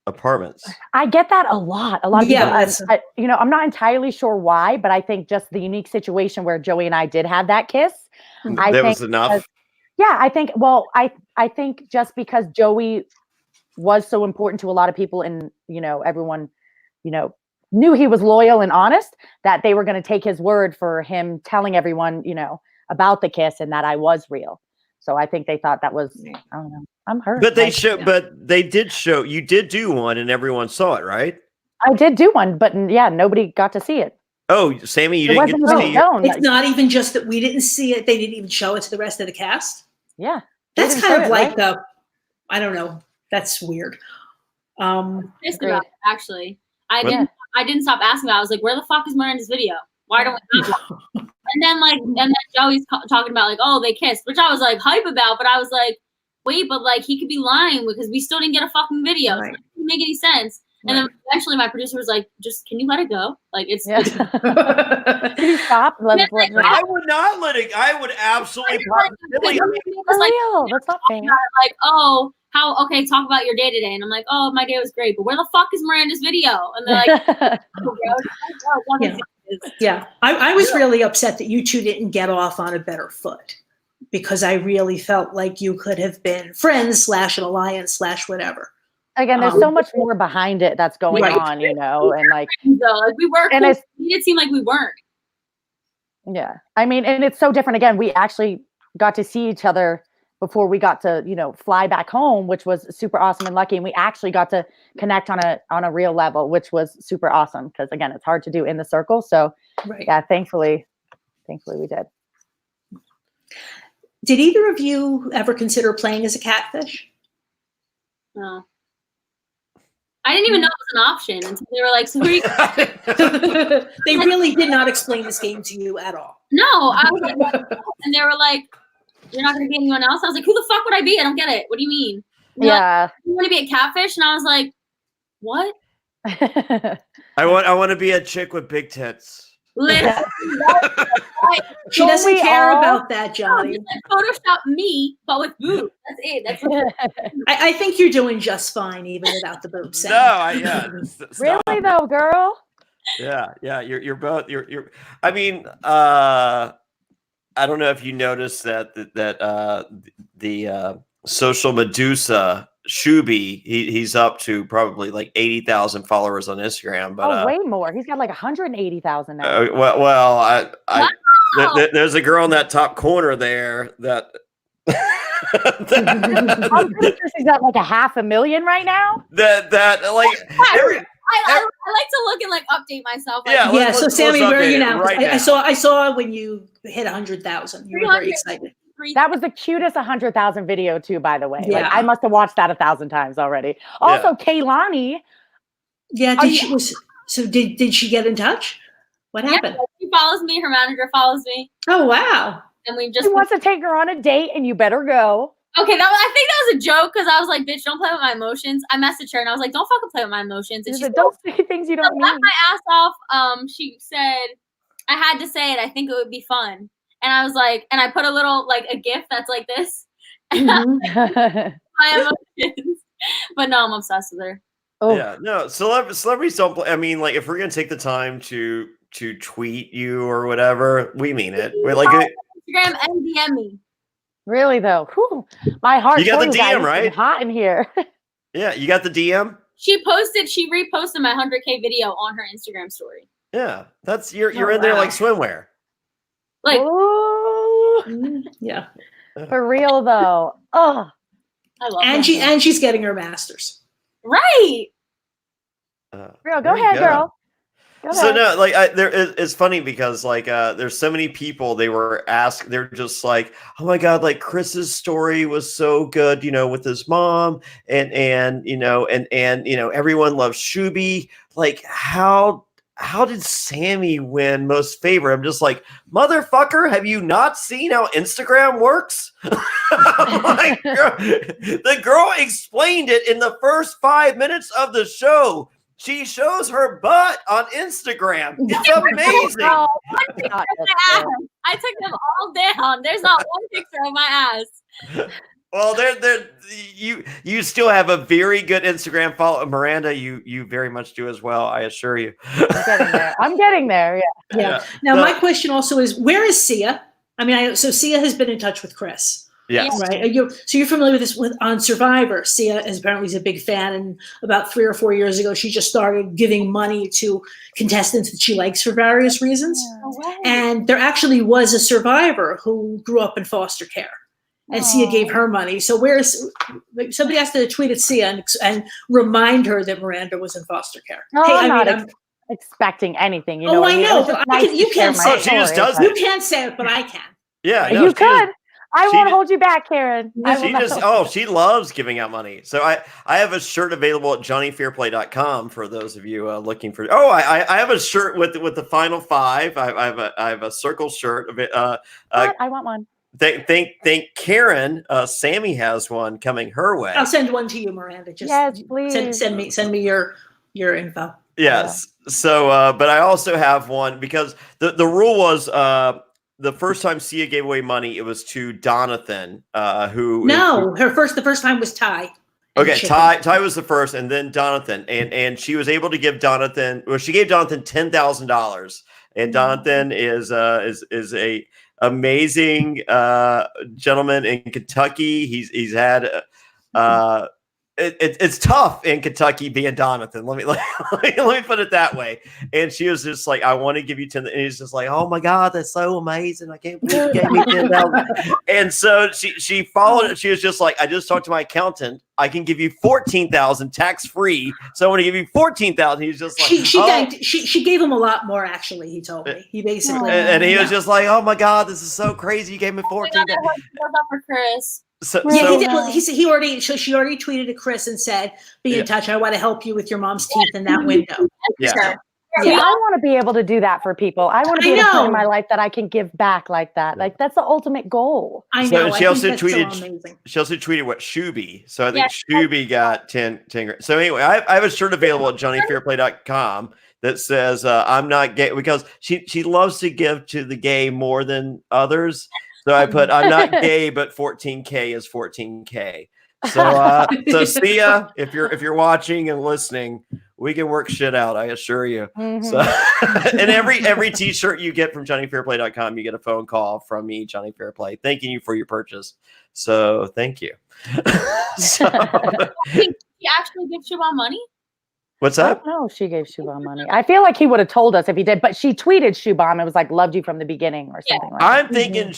apartments? I get that a lot. A lot of people. I'm not entirely sure why, but I think just the unique situation where Joey and I did have that kiss. That was enough. Yeah, I think. Well, I think just because Joey was so important to a lot of people, and everyone, knew he was loyal and honest, that they were going to take his word for him telling everyone, about the kiss and that I was real. So I think they thought that was, I don't know. I'm hurt. But they did show, you did do one and everyone saw it, right? I did do one, but nobody got to see it. Oh, Sammie, you didn't get to see it. It's not even just that we didn't see it. They didn't even show it to the rest of the cast. Yeah. That's kind of like I don't know. That's weird. Pissed about it, actually. I didn't stop asking about it. I was like, where the fuck is Miranda's video? Why don't we have one? And then Joey's talking about like, oh, they kissed, which I was like hype about, but I was like, wait, but like he could be lying because we still didn't get a fucking video. So it didn't make any sense. And then eventually my producer was like, just can you let it go? Like it's Can you stop? I would not let it. I would absolutely That's not fair. Like, oh, talk about your day today. And I'm like, oh, my day was great. But where the fuck is Miranda's video? And they're like, yeah. I was really upset that you two didn't get off on a better foot, because I really felt like you could have been friends / an alliance / whatever. Again, there's so much more behind it that's going on, and like we were, and it seemed like we weren't. Yeah, I mean, and it's so different. Again, we actually got to see each other before we got to, fly back home, which was super awesome and lucky. And we actually got to connect on a real level, which was super awesome. Because again, it's hard to do in the circle. So yeah, thankfully we did. Did either of you ever consider playing as a catfish? No. I didn't even know it was an option until they were like, so who are you? They really did not explain this game to you at all. No, I was like, and they were like, you're not going to be anyone else? I was like, who the fuck would I be? I don't get it. What do you mean? Yeah. You want to be a catfish? And I was like, what? I want to be a chick with big tits. Listen, she doesn't care about that, Johnny. Photoshop me, but with boobs. That's it. That's what I think you're doing just fine, even without the boobs. Really though, girl. Yeah. You're both. You're. I mean, I don't know if you noticed that the social Medusa Shuby, he's up to probably like 80,000 followers on Instagram, but way more. He's got like 180,000 now. Wow. There's a girl in that top corner there that. I'm pretty sure she's at like 500,000 right now. I like to look and like update myself. Like, so Sammie, where are you now? I saw when you hit 100,000. You were very excited. That was the cutest 100,000 video too, by the way. Yeah. Like I must have watched that 1,000 times already. Also, Kaylani. Yeah. Did she get in touch? What happened? She follows me. Her manager follows me. Oh wow! And we she wants to take her on a date, and you better go. Okay, I think that was a joke because I was like, bitch, don't play with my emotions. I messaged her and I was like, don't fucking play with my emotions. And she said, don't say things you don't mean. Laughed my ass off. She said, I had to say it. I think it would be fun. And I was like, and I put a little, like a GIF that's like this. My emotions. But no, I'm obsessed with her. Oh. Yeah, no, celebrities don't play. I mean, like, if we're going to take the time to tweet you or whatever, we mean it. We're like, Instagram and DM me. Really though, whew, my heart. You got the DM, right? It's hot in here. Yeah, you got the DM. She reposted my 100K video on her Instagram story. Yeah, that's you're in there like swimwear. Like, yeah, for real though. Oh, I love Angie, and she's getting her master's. Right. Real, go ahead, girl. So no, like it's funny because like there's so many people they're just like, oh my god, like Chris's story was so good, with his mom and everyone loves Shuby. Like how did Sammie win most favorite? I'm just like, motherfucker, have you not seen how Instagram works? Like, the girl explained it in the first 5 minutes of the show. She shows her butt on Instagram. It's amazing. I took them all down. There's not one picture of my ass. Well, you still have a very good Instagram follow. Miranda, you very much do as well, I assure you. I'm getting there. Yeah. Now, my question also is, where is Sia? I mean, so Sia has been in touch with Chris. Yes. Right. So you're familiar with this on Survivor. Sia is apparently a big fan, and about 3 or 4 years ago, she just started giving money to contestants that she likes for various reasons. And there actually was a survivor who grew up in foster care, and Sia gave her money. So somebody has to tweet at Sia and remind her that Miranda was in foster care. No, hey, I'm not expecting anything. I know. You can't say it. She just does it. You can't say it, but I can. Yeah, you could. I won't hold you back, Karen. She loves giving out money. So I have a shirt available at JonnyFairplay.com for those of you looking for. Oh, I have a shirt with the final 5. I have a circle shirt of it. I want one. Thank Karen. Sammie has one coming her way. I'll send one to you, Miranda. Just yes, please. Send me your info. Yes. Yeah. So, but I also have one because the rule was. The first time Sia gave away money, it was to Donathan, the first time was Ty. Okay, Ty was the first, and then Donathan, and she was able to give Donathan. Well, she gave Donathan $10,000, and Donathan is a amazing gentleman in Kentucky. He's had. It's tough in Kentucky being Donathan. Let me put it that way. And she was just like, I want to give you 10. And he's just like, oh my God, that's so amazing. I can't believe you gave me 10,000. And so she followed it. She was just like, I just talked to my accountant. I can give you 14,000 tax free. So I want to give you 14,000. He's just like, she gave him a lot more. Actually, he told me. He basically and he was just like, oh my God, this is so crazy. You gave me 14,000. For Chris. He already tweeted to Chris and said, "Be in touch. I want to help you with your mom's teeth in that window." Yeah. I want to be able to do that for people. I want to be able to in my life that I can give back like that. Like that's the ultimate goal. I know. So she also tweeted what Shuby. So I think Shuby got 10 grand. So anyway, I have a shirt available at JonnyFairplay.com that says I'm not gay because she loves to give to the gay more than others. So I put, I'm not gay, but 14K is 14K. So Sia, if you're watching and listening, we can work shit out, I assure you. Mm-hmm. So and every t-shirt you get from JonnyFairplay.com, you get a phone call from me, Jonny Fairplay, thanking you for your purchase. So thank you. You actually give Siobhan money? What's that? No, she gave Siobhan money. I feel like he would have told us if he did, but she tweeted Siobhan. It was like, loved you from the beginning or something like that. I'm thinking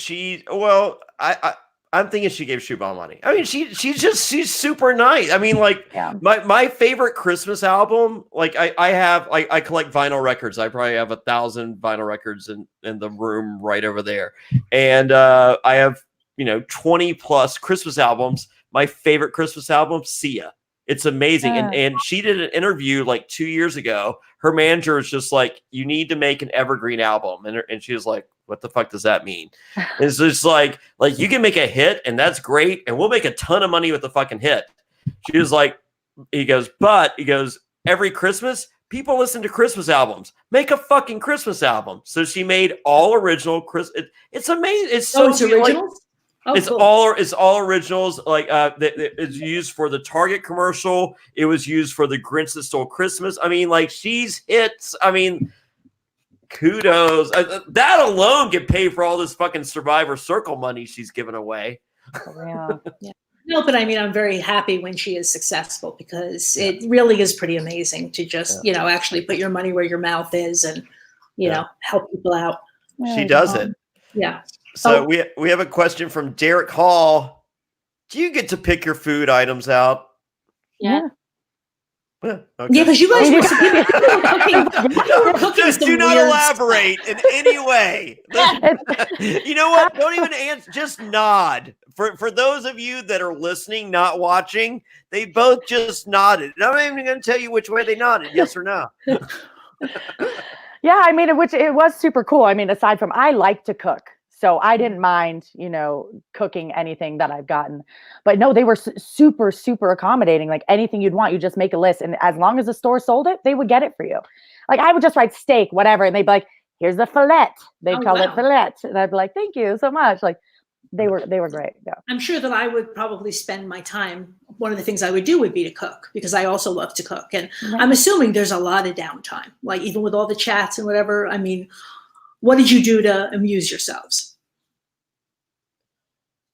I'm thinking she gave Siobhan money. I mean, she's super nice. I mean, like my favorite Christmas album, like I collect vinyl records. I probably have 1,000 vinyl records in the room right over there. And I have, 20 plus Christmas albums. My favorite Christmas album, Sia. It's amazing. And she did an interview like 2 years ago. Her manager was just like, you need to make an evergreen album. And she was like, what the fuck does that mean? It's just like you can make a hit and that's great. And we'll make a ton of money with the fucking hit. She was like, he goes, every Christmas, people listen to Christmas albums. Make a fucking Christmas album. So she made all original Christmas. It's amazing. It's so original. It's all originals. Like it's used for the Target commercial. It was used for the Grinch That Stole Christmas. I mean, like she's hits. I mean, kudos. That alone can pay for all this fucking Survivor Circle money she's giving away. Yeah. No, but I mean, I'm very happy when she is successful because it really is pretty amazing to just actually put your money where your mouth is and help people out. She does it. Yeah. So we have a question from Derrick Hall. Do you get to pick your food items out? Yeah. Okay. Yeah, because you guys were cooking Just some do not weird elaborate in any way. You know what? Don't even answer. Just nod. For those of you that are listening, not watching, they both just nodded. And I'm not even going to tell you which way they nodded, yes or no. Yeah, I mean, it was super cool. I mean, aside from I like to cook, so I didn't mind, cooking anything that I've gotten. But no, they were super, super accommodating. Like anything you'd want, you just make a list, and as long as the store sold it, they would get it for you. Like I would just write steak, whatever, and they'd be like, "Here's the fillet." They'd call it fillet, and I'd be like, "Thank you so much." Like they were great. Yeah. I'm sure that I would probably spend my time. One of the things I would do would be to cook, because I also love to cook. And I'm assuming there's a lot of downtime, like even with all the chats and whatever. I mean, what did you do to amuse yourselves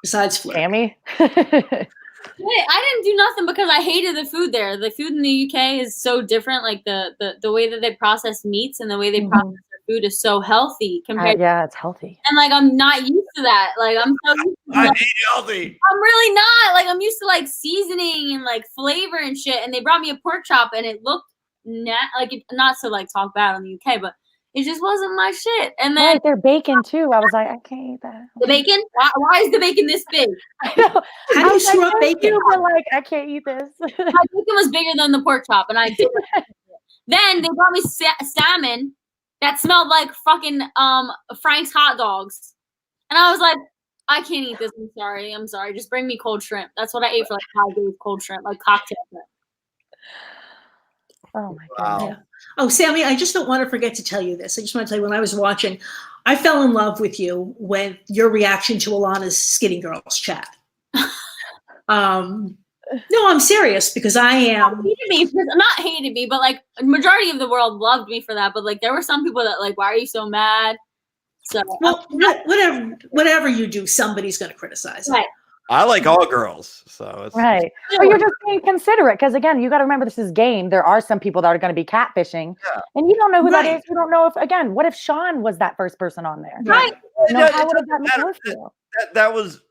besides flirt? Sammie? Wait, I didn't do nothing because I hated the food there. The food in the UK is so different. Like the way that they process meats and the way they process their food is so healthy compared. Yeah, it's healthy. And like I'm not used to that. Like I'm so used to, I hate healthy. I'm really not. Like I'm used to like seasoning and like flavor and shit. And they brought me a pork chop and it looked not to like talk bad on the UK, but it just wasn't my shit. And then they're bacon too. I was like, I can't eat that. The bacon? Why is the bacon this big? I know. How do you screw up bacon? You were like, I can't eat this. My bacon was bigger than the pork chop, and I did it. Then they brought me salmon that smelled like fucking Frank's hot dogs, and I was like, I can't eat this. I'm sorry. Just bring me cold shrimp. That's what I ate for like 5 days. Cold shrimp, like cocktail shrimp. Oh my god. Yeah. Oh, Sammie, I just don't want to forget to tell you this. I just want to tell you, when I was watching, I fell in love with you when your reaction to Alana's Skinny Girls chat. No, I'm serious, because I am. Not hated me, but like a majority of the world loved me for that. But like there were some people that like, why are you so mad? So well, whatever you do, somebody's going to criticize. Right. I like all girls, so it's right. But you're just being considerate, because again, you got to remember this is game. There are some people that are going to be catfishing, and you don't know who that is. You don't know if, again, what if Sean was that first person on there? Right. How would that that was.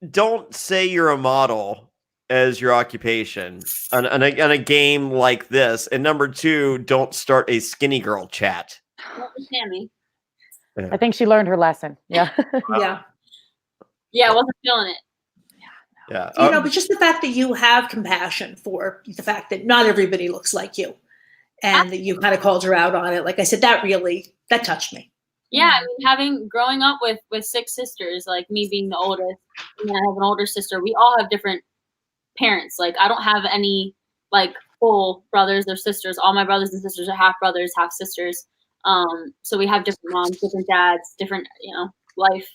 Don't say you're a model as your occupation on a game like this. And number two, don't start a skinny girl chat. Sammie. I think she learned her lesson. Yeah. Yeah, I wasn't feeling it. Yeah. But just the fact that you have compassion for the fact that not everybody looks like you, and that you kind of called her out on it. Like I said, that touched me. Yeah, I mean, growing up with 6 sisters, like me being the oldest, and I have an older sister, we all have different parents. Like I don't have any like full brothers or sisters. All my brothers and sisters are half brothers, half sisters. So we have different moms, different dads, different, life,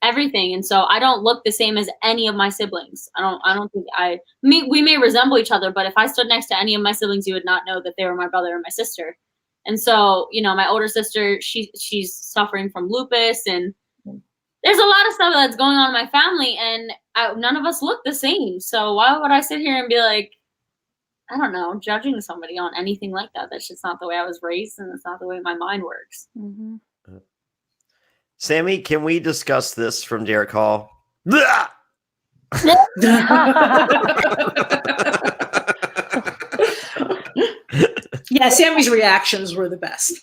everything. And so I don't look the same as any of my siblings. I don't think we may resemble each other, but if I stood next to any of my siblings, you would not know that they were my brother or my sister. And so, my older sister, she's suffering from lupus, and there's a lot of stuff that's going on in my family, and none of us look the same. So why would I sit here and be like, I don't know, judging somebody on anything like that? That's just not the way I was raised, and it's not the way my mind works. Mm-hmm. Sammie, can we discuss this from Derrick Hall? Yeah, Sammie's reactions were the best.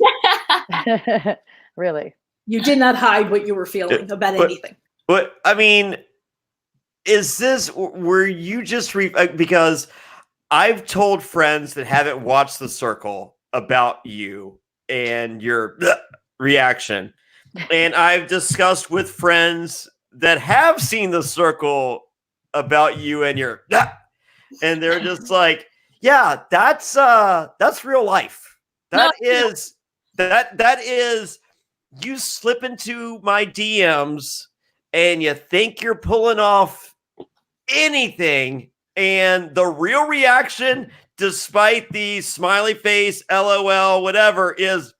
Really? You did not hide what you were feeling about anything. But I mean, were you just because I've told friends that haven't watched The Circle about you and your reaction. And I've discussed with friends that have seen The Circle about you and your and they're just like, yeah, that's real life. That is you slip into my DMs and you think you're pulling off anything, and the real reaction, despite the smiley face, LOL, whatever, is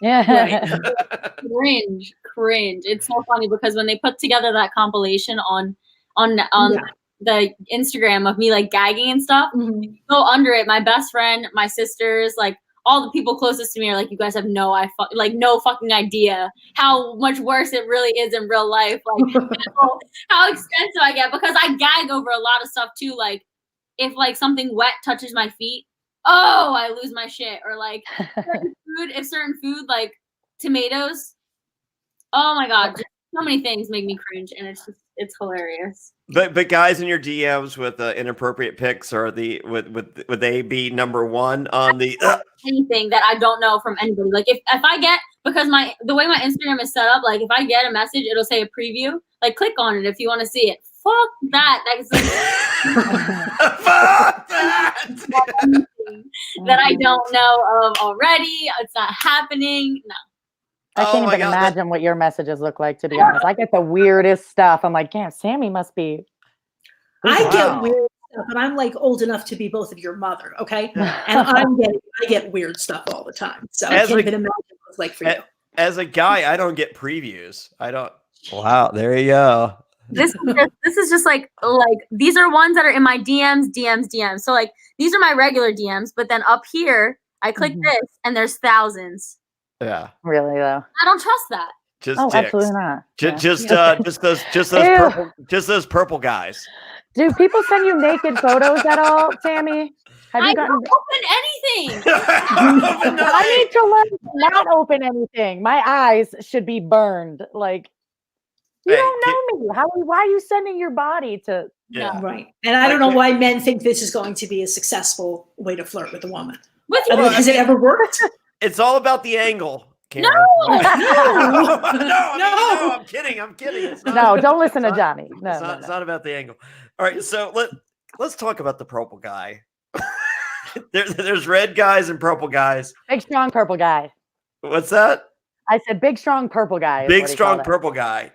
yeah. Cringe. It's so funny because when they put together that compilation on the Instagram of me like gagging and stuff, you go under it. My best friend, my sisters, like all the people closest to me are like, you guys have no fucking idea how much worse it really is in real life. Like how extensive I get, because I gag over a lot of stuff too. Like if like something wet touches my feet, oh, I lose my shit. Or like certain food like tomatoes, oh my god, just so many things make me cringe, and it's hilarious. But guys in your DMs with inappropriate pics, or would they be number one on the anything that I don't know from anybody? Like if I get, because the way my Instagram is set up, like if I get a message, it'll say a preview. Like click on it if you want to see it. Fuck that. That's fuck that. that I don't know of already. It's not happening. No. I can't even imagine what your messages look like, to be honest. I get the weirdest stuff. I'm like, damn, Sammie must be. I get weird stuff, and I'm like old enough to be both of your mother, okay? And I get weird stuff all the time. So I can't even imagine what it's like for you. As a guy, I don't get previews. I don't. Wow, there you go. This is just like these are ones that are in my DMs. So like these are my regular DMs, but then up here I click this and there's thousands. Yeah. Really though. I don't trust that. Just absolutely not. Just those purple guys. Do people send you naked photos at all, Sammie? I don't open anything. I need to learn to not open anything. My eyes should be burned. Like, you don't know me. Why are you sending your body to? Yeah. Right. And I don't know why men think this is going to be a successful way to flirt with a woman. Has it ever worked? It's all about the angle. Karen. No, I'm kidding. No, don't listen to Jonny. No, it's not about the angle. All right, so let's talk about the purple guy. There's red guys and purple guys. Big strong purple guy. What's that? I said big strong purple guy. Big strong purple guy.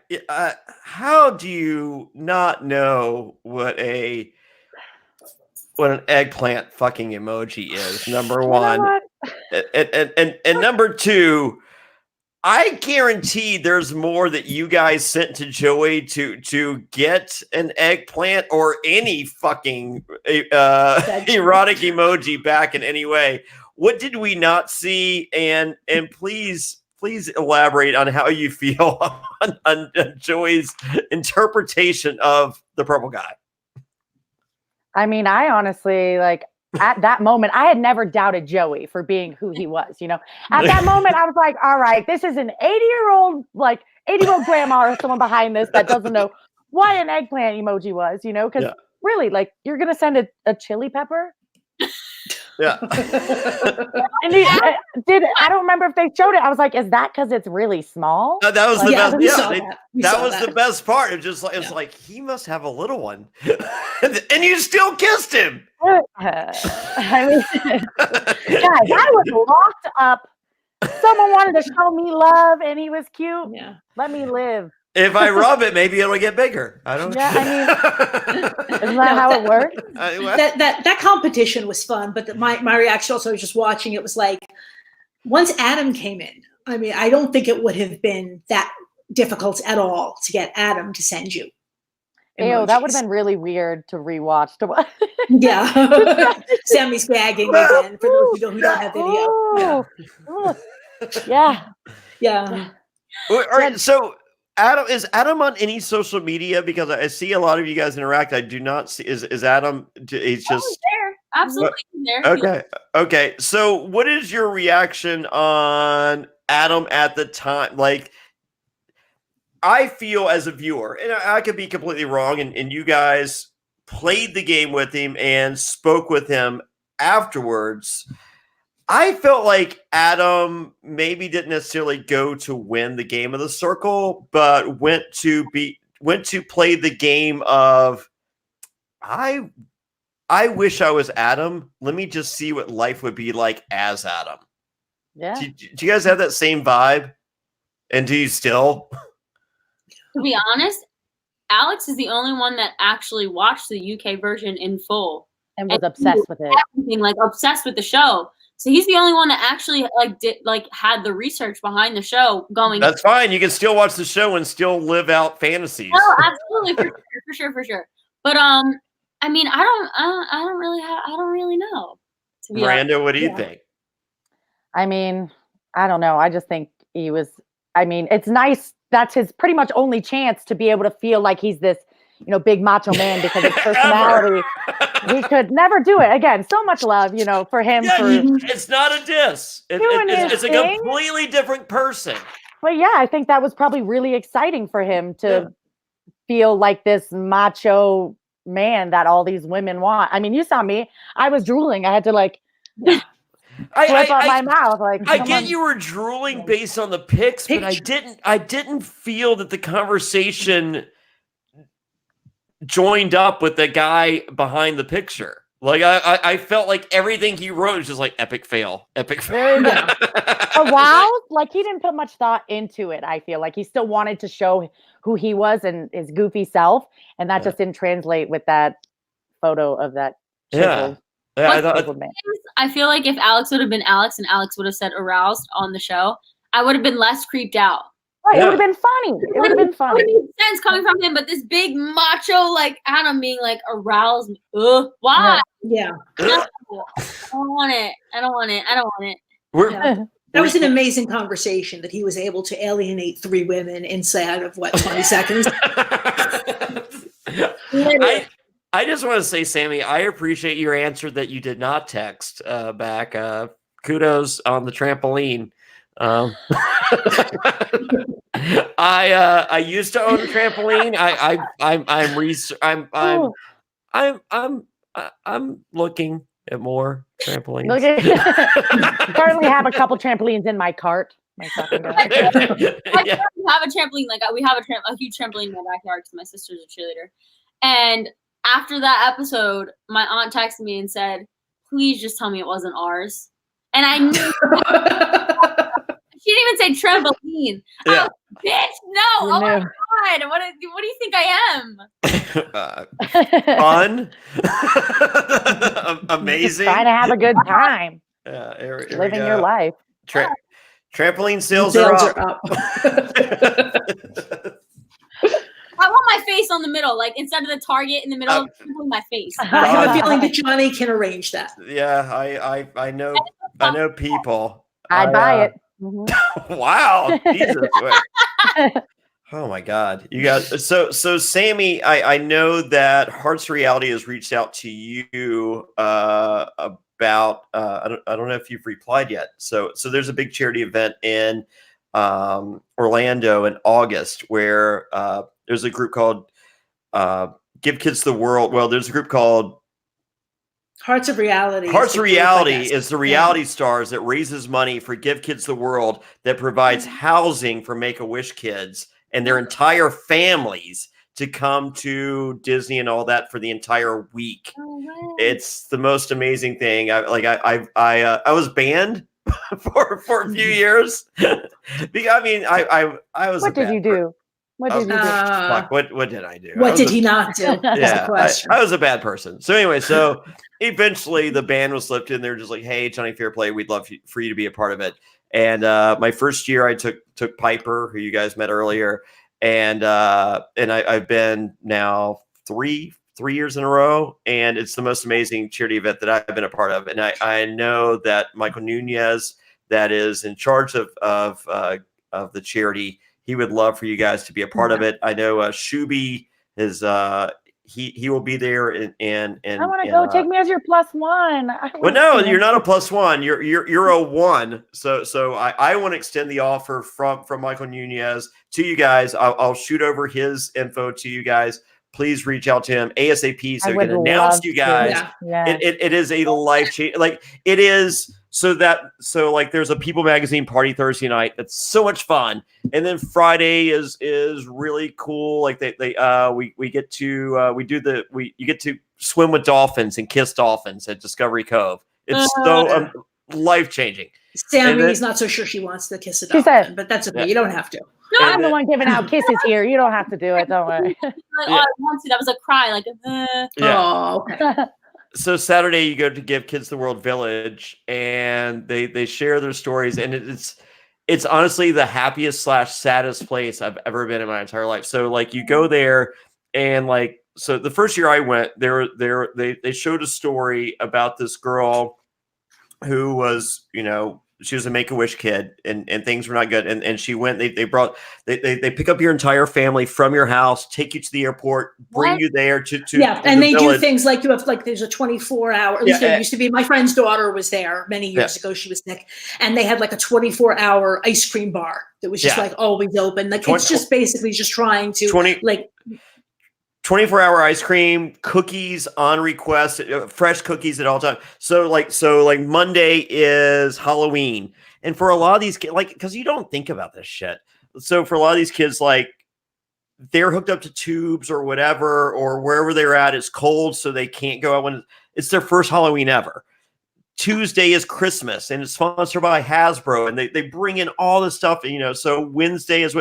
How do you not know what an eggplant fucking emoji is? Number one, and number two, I guarantee there's more that you guys sent to Joey to get an eggplant or any fucking erotic emoji back in any way. What did we not see? And please elaborate on how you feel on Joey's interpretation of the purple guy. I mean, I honestly, like, at that moment, I had never doubted Joey for being who he was, you know? At that moment, I was like, all right, this is an 80-year-old grandma or someone behind this that doesn't know what an eggplant emoji was, you know? Because really, like, you're going to send a chili pepper? Yeah. And I don't remember if they showed it. I was like, is that because it's really small? That was the best. That was the best part. It's like he must have a little one, and you still kissed him. I mean, guys, I was locked up. Someone wanted to show me love, and he was cute. Yeah. Let me live. If I rub it, maybe it'll get bigger. I don't know. Yeah, I mean, isn't that how it works? That competition was fun, but my reaction also was just watching it was like, once Adam came in, I mean, I don't think it would have been that difficult at all to get Adam to send you emojis. Ew, that would have been really weird to rewatch. Yeah. Sammie's gagging again for those who don't have video. Yeah. All right, so is Adam on any social media? Because I see a lot of you guys interact. I do not see. Is Adam? He's just there. Absolutely there. Okay. So, what is your reaction on Adam at the time? Like, I feel as a viewer, and I could be completely wrong, and you guys played the game with him and spoke with him afterwards. I felt like Adam maybe didn't necessarily go to win the game of the circle, but went to play the game of I wish I was Adam. Let me just see what life would be like as Adam. Yeah. Do you guys have that same vibe? And do you still? To be honest, Alex is the only one that actually watched the UK version in full and was obsessed with it. Everything, like obsessed with the show. So he's the only one that actually had the research behind the show going. That's fine. You can still watch the show and still live out fantasies. Oh, absolutely, for sure. But I mean, I don't really know. Miranda, what do you think? I mean, I don't know. I just think he was. I mean, it's nice. That's his pretty much only chance to be able to feel like he's this, big macho man because of personality. We could never do it again. So much love, for him. Yeah, For it's not a diss. It's a completely different person. But yeah, I think that was probably really exciting for him to feel like this macho man that all these women want. I mean, you saw me. I was drooling. I had to flip up my mouth. I get you were drooling based on the pics, but I didn't feel that the conversation joined up with the guy behind the picture. Like I felt like everything he wrote was just like epic fail. Wow, like he didn't put much thought into it. I feel like he still wanted to show who he was and his goofy self, and that just didn't translate with that photo of that chiseled. I feel like if Alex would have been Alex and Alex would have said aroused on the show, I would have been less creeped out. Right, it would have been funny. It would have been funny. It would make sense coming from him, but this big macho, Adam being aroused. Why? Yeah. No, I don't want it. That was an amazing conversation that he was able to alienate 3 women inside of 20 seconds. I just want to say, Sammie, I appreciate your answer that you did not text back. Kudos on the trampoline. I used to own a trampoline. I'm looking at more trampolines. Currently have a couple trampolines in my cart. I have a trampoline. We have a huge trampoline in my backyard because my sister's a cheerleader. And after that episode, my aunt texted me and said, "Please just tell me it wasn't ours." And I knew. She didn't even say trampoline. Yeah. Oh, bitch, no. Oh my God. What do you think I am? Fun. Amazing. Trying to have a good time. Yeah, here living your life. Trampoline sales are up. I want my face on the middle, instead of the target in the middle, my face. I have a feeling that Jonny can arrange that. Yeah, I know people. I'd buy it. Mm-hmm. Wow. Jesus. Oh my God. You guys. So Sammie, I know that Hearts Reality has reached out to you about I don't know if you've replied yet. So there's a big charity event in Orlando in August where there's a group called Give Kids the World. Well, there's a group called Hearts of Reality. Hearts of Reality is the reality stars that raises money for Give Kids the World that provides housing for Make-A-Wish kids and their entire families to come to Disney and all that for the entire week. It's the most amazing thing. I was banned for a few years. I was. What did you do? What did you do? What did I do? What did he not do? Yeah, I was a bad person. So anyway, eventually the ban was lifted and they're just like, "Hey, Jonny Fairplay, we'd love for you to be a part of it." And my first year I took Piper, who you guys met earlier, and I've been now three years in a row, and it's the most amazing charity event that I've been a part of. And I know that Michael Nunez, that is in charge of the charity, he would love for you guys to be a part of it. I know Shuby is he will be there and I want to go. Take me as your +1. Well, no, you're not a +1. You're a 1. So I want to extend the offer from Michael Nunez to you guys. I'll shoot over his info to you guys. Please reach out to him ASAP so he can announce to you guys. Yeah. It is a life change. It is. So there's a People Magazine party Thursday night. That's so much fun. And then Friday is really cool. You get to swim with dolphins and kiss dolphins at Discovery Cove. It's so life changing. Sammie's not so sure she wants to kiss a dolphin, but that's okay. You don't have to. No, I'm the one giving out kisses here. You don't have to do it. Don't worry. I want to. That was a cry. Oh, okay. So Saturday you go to Give Kids the World Village and they share their stories, and it's honestly the happiest / saddest place I've ever been in my entire life. So you go there and so the first year I went they showed a story about this girl who was, she was a Make-A-Wish kid, and things were not good. And she went. They pick up your entire family from your house, take you to the airport, bring you there to and they village. do things like you have like there's a 24-hour. At least there used to be. My friend's daughter was there many years ago. She was sick, and they had like a 24-hour ice cream bar that was just like always open. Like it's just basically just trying to 24-hour ice cream, cookies on request, fresh cookies at all times. So Monday is Halloween. And for a lot of these kids, like, because you don't think about this shit. So for a lot of these kids, like, they're hooked up to tubes or whatever, or wherever they're at, it's cold, so they can't go out when it's their first Halloween ever. Tuesday is Christmas, and it's sponsored by Hasbro, and they bring in all this stuff, so Wednesday is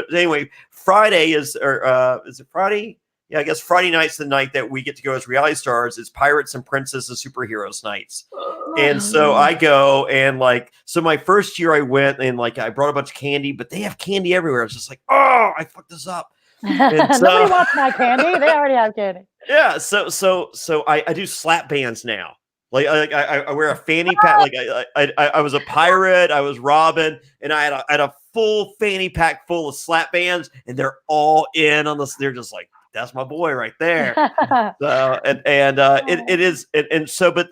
Friday is, is it Friday? Yeah, I guess Friday night's the night that we get to go as reality stars. It's Pirates and Princesses Superheroes nights. And so I go, and so my first year I went, and I brought a bunch of candy, but they have candy everywhere. It's just like, oh, I fucked this up. Nobody wants my candy. They already have candy. Yeah. So I do slap bands now. I wear a fanny pack. I was a pirate. I was Robin, and I had a full fanny pack full of slap bands, and they're all in on this. They're just like, that's my boy right there. So it is, and so but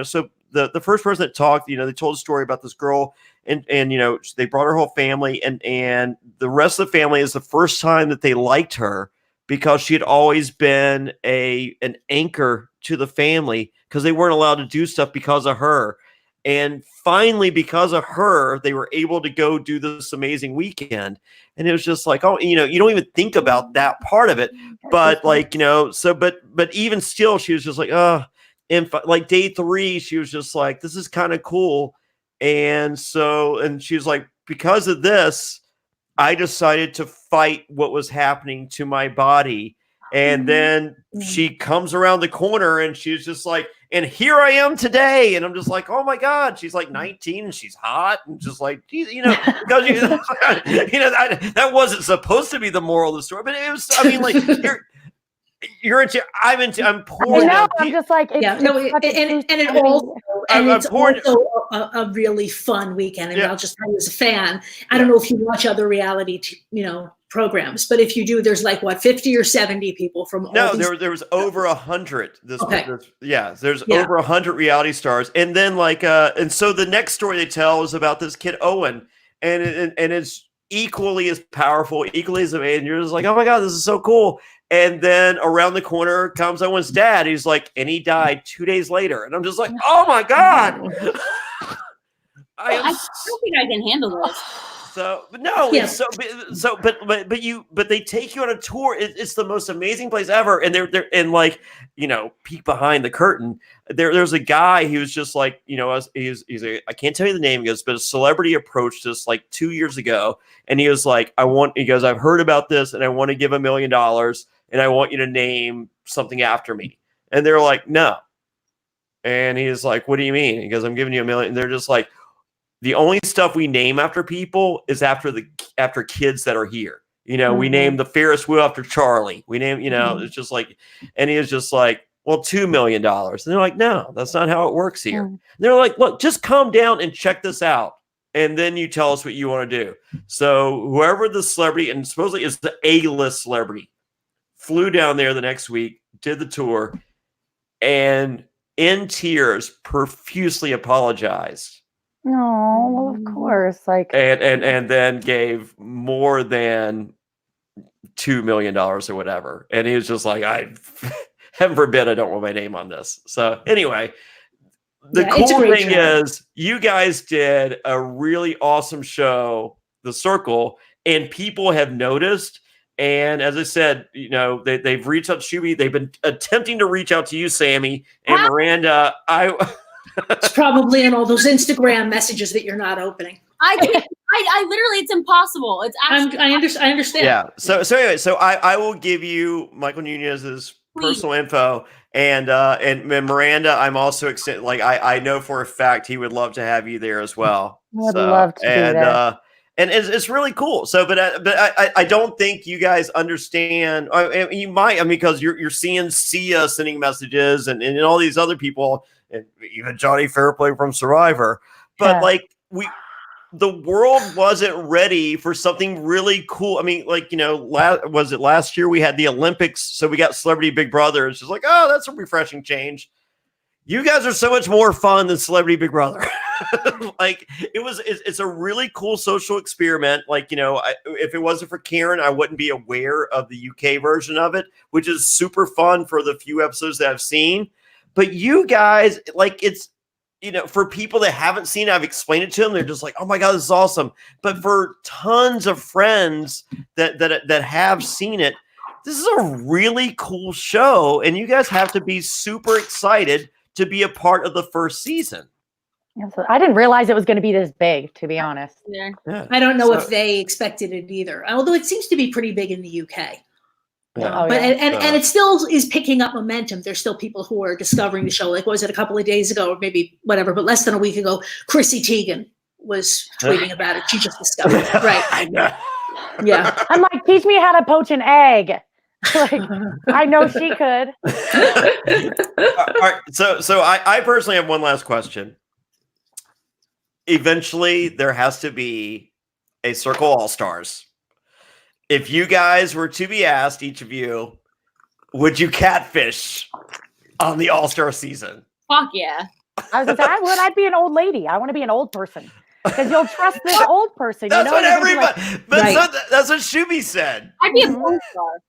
so the first person that talked, they told a story about this girl, and they brought her whole family, and the rest of the family is the first time that they liked her, because she had always been an anchor to the family, because they weren't allowed to do stuff because of her. And finally, because of her, they were able to go do this amazing weekend. And it was just like, oh, you don't even think about that part of it. But but even still, she was just like, oh, and day 3, she was just like, this is kind of cool. And she was like, because of this, I decided to fight what was happening to my body. And then she comes around the corner, and she's just like, and here I am today. And I'm just like, oh my God, she's like 19 and she's hot, and just like, because that wasn't supposed to be the moral of the story, but it was, I mean, like, I'm pouring. I'm just like, it's also a really fun weekend. And I'll just tell you as a fan, I don't know if you watch other reality, programs, but if you do, there's 50 or 70 people from all there was over 100 there's over 100 reality stars. And then and so the next story they tell is about this kid Owen, and it's equally as powerful, equally as amazing. You're just like, oh my God, this is so cool. And then around the corner comes Owen's dad. He's like, and he died 2 days later. And I'm just like, oh my God. I don't think I can handle this. But they take you on a tour. It's the most amazing place ever. And they're peek behind the curtain. There's a guy who's just like, he's I can't tell you the name, but a celebrity approached us 2 years ago, and he was like, I've heard about this, and I want to give $1 million, and I want you to name something after me. And they're like, no. And he's like, what do you mean? He goes, I'm giving you $1 million. And they're just like, the only stuff we name after people is after kids that are here. We name the Ferris wheel after Charlie. We name, it's just like, and he was just like, well, $2 million. And they're like, no, that's not how it works here. And they're like, look, just calm down and check this out, and then you tell us what you want to do. So whoever the celebrity, and supposedly is the A-list celebrity, flew down there the next week, did the tour, and in tears, profusely apologized. No, well, of course, and then gave more than $2 million or whatever, and he was just like, heaven forbid, I don't want my name on this. So anyway, the cool thing is, you guys did a really awesome show, The Circle, and people have noticed. And as I said, they've reached out to Shuby. They've been attempting to reach out to you, Sammie and Miranda. It's probably in all those Instagram messages that you're not opening. I can't. I literally, it's impossible. It's actually. I understand. Yeah. So anyway, I will give you Michael Nunez's personal info, and Miranda. I'm also excited. I know for a fact he would love to have you there as well. I'd love to do that. And it's really cool. So, but I don't think you guys understand. You might, because you're seeing Sia sending messages, and all these other people, and even Jonny Fairplay from Survivor. But the world wasn't ready for something really cool. I mean, like, was it last year we had the Olympics? So we got Celebrity Big Brother. It's just like, oh, that's a refreshing change. You guys are so much more fun than Celebrity Big Brother. It's a really cool social experiment. Like, if it wasn't for Karen, I wouldn't be aware of the UK version of it, which is super fun for the few episodes that I've seen. But you guys, like, it's, for people that haven't seen it, I've explained it to them. They're just like, oh my God, this is awesome. But for tons of friends that have seen it, this is a really cool show. And you guys have to be super excited to be a part of the first season. I didn't realize it was going to be this big, to be honest. Yeah. I don't know if they expected it either, although it seems to be pretty big in the UK. Yeah. And it still is picking up momentum. There's still people who are discovering the show. Like, what was it, a couple of days ago, or maybe whatever, but less than a week ago, Chrissy Teigen was tweeting about it. She just discovered it. Right. I know. Yeah. I'm like, teach me how to poach an egg. Like, I know she could. All right. So I personally have one last question. Eventually, there has to be a Circle All-Stars. If you guys were to be asked, each of you, would you catfish on the All-Star season? Fuck yeah. I was going to say, I would. I'd be an old lady. I want to be an old person because you'll trust this old person. That's what everybody. Right. That's what Shubi said. I'd be a porn star.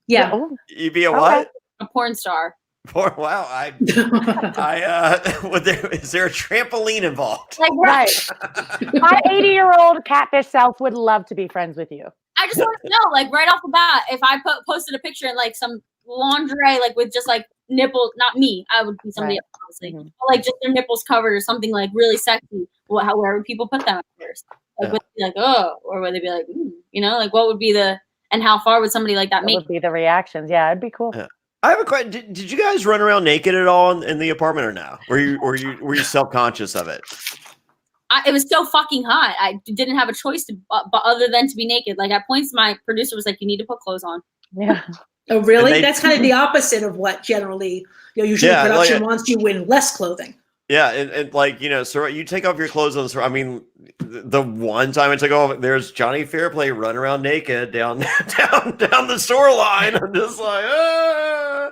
Yeah. Oh, You'd be a what? A porn star. Wow. Is there a trampoline involved? Like, right. My 80-year-old catfish self would love to be friends with you. I just want to know, like, right off the bat, if I posted a picture in, like, some lingerie, like, with just, like, nipples, not me, I would be somebody else, obviously. Mm-hmm. But, like, just their nipples covered or something, like, really sexy. Where would people put them at first? Like, would they be like, oh, or would they be like, like, what would be and how far would somebody like that make? What would be the reactions? Yeah, it'd be cool. Yeah. I have a question. Did you guys run around naked at all in the apartment or no? Were you self-conscious of it? It was so fucking hot. I didn't have a choice other than to be naked. Like, at points, my producer was like, "You need to put clothes on." Yeah. Oh, really? That's kind of the opposite of what generally, usually production wants you in less clothing. Yeah, and like, so you take off your clothes on. I mean, the one time I took off, there's Jonny Fairplay running around naked down the shoreline. I'm just like, ah.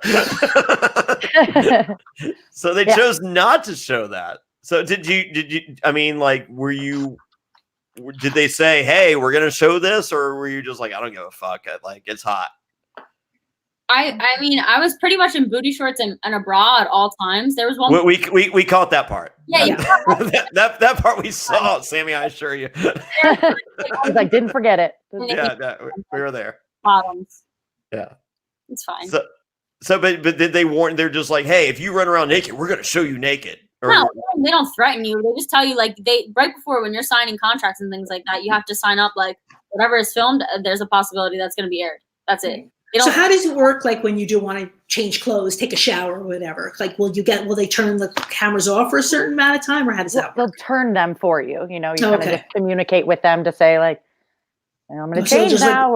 So they chose not to show that. So did you? I mean, like, did they say, hey, we're gonna show this, or were you just like, I don't give a fuck, like, it's hot? I mean, I was pretty much in booty shorts and a bra at all times. There was one. We caught that part. Yeah, that part we saw, Sammie. I assure you. I was like, didn't forget it. Yeah, we were there. Bottoms. Yeah, it's fine. So, but did they warn? They're just like, hey, if you run around naked, we're gonna show you naked. No, they don't threaten you. They just tell you, like, right before when you're signing contracts and things like that, you have to sign up, like, whatever is filmed, there's a possibility that's going to be aired. That's it. So how does it work, like, when you do want to change clothes, take a shower or whatever? Like, will they turn the cameras off for a certain amount of time, or how does that work? They'll turn them for you. You kind of just communicate with them to say, like, I'm going to change now,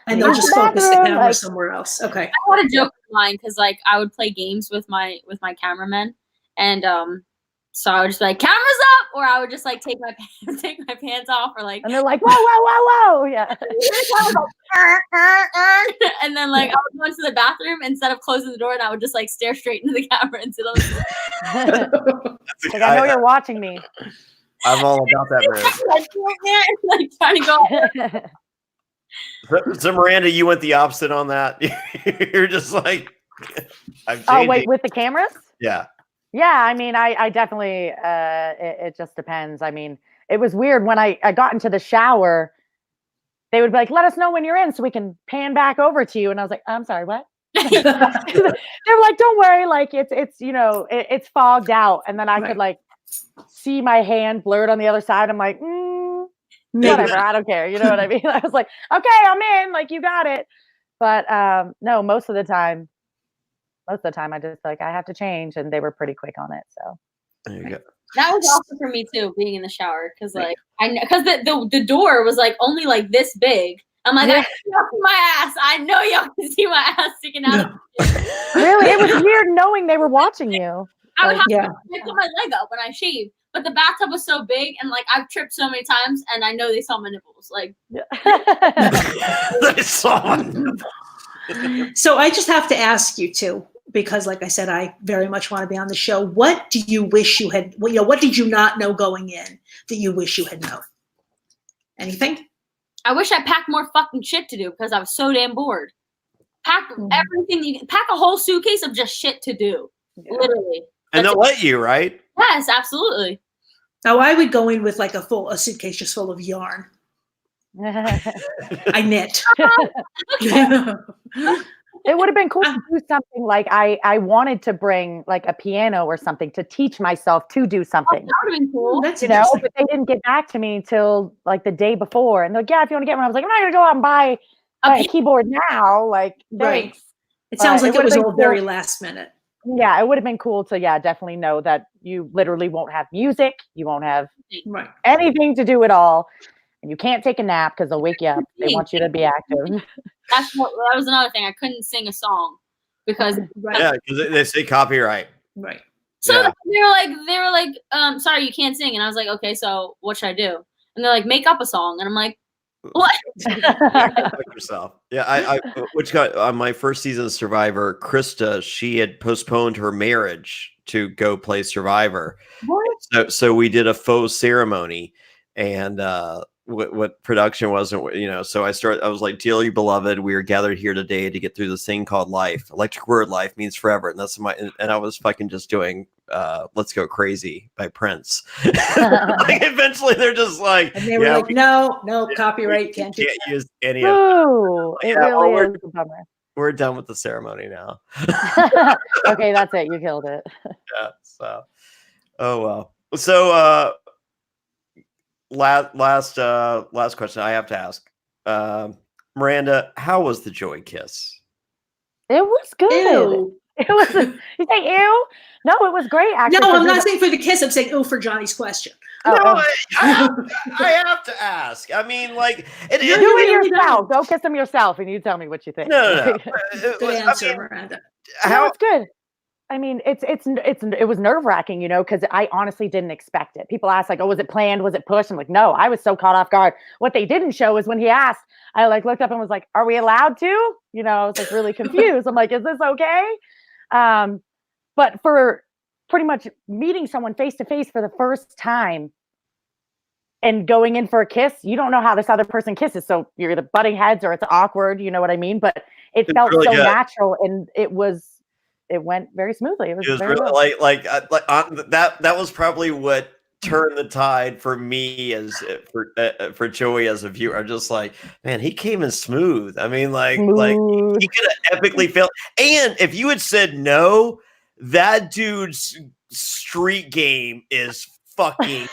and they'll just focus the camera somewhere else. Okay. I had a joke of mine because, like, I would play games with my cameramen, and so I would just be like, cameras up, or I would just, like, take my pants off, or, like, and they're like, whoa, yeah. And then, like, I would go into the bathroom instead of closing the door, and I would just, like, stare straight into the camera and sit on the like, I know you're watching me. I'm all about that, man. Like, trying to go. So Miranda, you went the opposite on that. You're just like, oh wait, with the cameras? Yeah. Yeah, I mean, I definitely, it just depends. I mean, it was weird when I got into the shower, they would be like, let us know when you're in so we can pan back over to you. And I was like, I'm sorry, what? They were like, don't worry, like, it's fogged out. And then I could, like, see my hand blurred on the other side. I'm like, whatever, I don't care. You know what I mean? I was like, okay, I'm in, like, you got it. But no, most of the time I just, like, I have to change, and they were pretty quick on it. So there you go. That was also for me too, being in the shower, because, like, because the door was, like, only, like, this big. I'm like, I can see my ass. I know y'all can see my ass sticking out. Really, it was weird knowing they were watching you. I would have to lift my leg up when I shave, but the bathtub was so big, and like I've tripped so many times, and I know they saw my nipples. Like, They saw it. So I just have to ask you two, because like I said, I very much want to be on the show. What do you wish you had, what did you not know going in that you wish you had known? Anything? I wish I packed more fucking shit to do because I was so damn bored. Pack everything. You pack a whole suitcase of just shit to do, literally. And they'll let you, right? Yes, absolutely. Oh, I would go in with like a suitcase just full of yarn. I knit. It would have been cool to do something like I wanted to bring like a piano or something to teach myself to do something. That would have been cool. That's But they didn't get back to me until like the day before. And they're like, yeah, if you want to get one, I was like, I'm not going to go out and buy a keyboard now. Like, Right. thanks. It sounds like it was would've all been very cool. last minute. Yeah, it would have been cool to, definitely know that you literally won't have music. You won't have Right. anything to do at all. And you can't take a nap because they'll wake you up. They want you to be active. That was another thing. I couldn't sing a song because Yeah, because they say copyright. Right. so Yeah. they were like, sorry, you can't sing. And I was like, okay, so what should I do? And they're like, make up a song. And I'm like, what? Like yourself. Yeah, I which got on my first season of Survivor, Krista, she had postponed her marriage to go play Survivor. What? So we did a faux ceremony, and what production wasn't, so I was like, dearly beloved, we are gathered here today to get through this thing called life. Electric word, life means forever. And that's and I was fucking just doing Let's Go Crazy by Prince. Like eventually they're just like, And they were like, no, copyright, can't do can't that. use any of it. Ooh, it really is a bummer. We're done with the ceremony now. Okay, that's it. You killed it. Yeah. So, oh well. So, last question I have to ask, Miranda, how was the Joey kiss? It was good. Ew. It was. You say ew? No, it was great. Actually, No, I'm not saying for the kiss. I'm saying, for Johnny's question. No, I have to ask. I mean, like, do it yourself. Go kiss him yourself, and you tell me what you think. No. Good answer, Miranda. No, it's good. I mean, it was nerve wracking, because I honestly didn't expect it. People ask like, "Oh, was it planned? Was it pushed?" I'm like, "No, I was so caught off guard." What they didn't show is when he asked, I like looked up and was like, "Are we allowed to?" I was like really confused. I'm like, "Is this okay?" But for pretty much meeting someone face to face for the first time and going in for a kiss, you don't know how this other person kisses, so you're either butting heads or it's awkward. You know what I mean? But it felt really so good. Natural, and it went very smoothly. It was very really that was probably what turned the tide for me for Joey as a viewer. I'm just like, man, he came in smooth. I mean, like he could have epically failed. And if you had said no, that dude's street game is fucking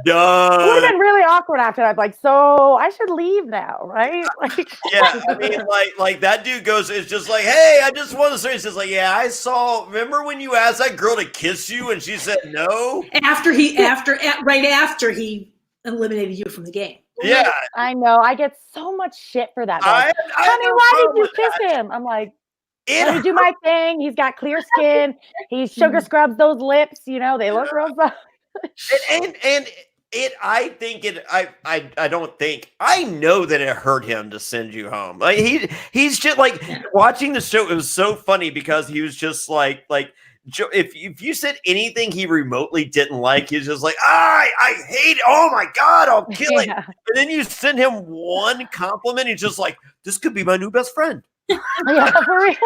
done. It would have been really awkward after that. Like, so I should leave now, right? Like, yeah, I mean, like that dude goes, it's just like, hey, I just want to say, it's just like, yeah, I saw. Remember when you asked that girl to kiss you and she said no? Right after he eliminated you from the game. Yeah, I know. I get so much shit for that. Like, honey, why did you kiss him? I'm like, let me do my thing. He's got clear skin. He sugar scrubs those lips. They look real soft. I know that it hurt him to send you home. Like he's just like watching the show. It was so funny because he was just like if you said anything he remotely didn't like, he's just like, I hate it. Oh my God, I'll kill it. And then you send him one compliment. He's just like, this could be my new best friend. Yeah, for real.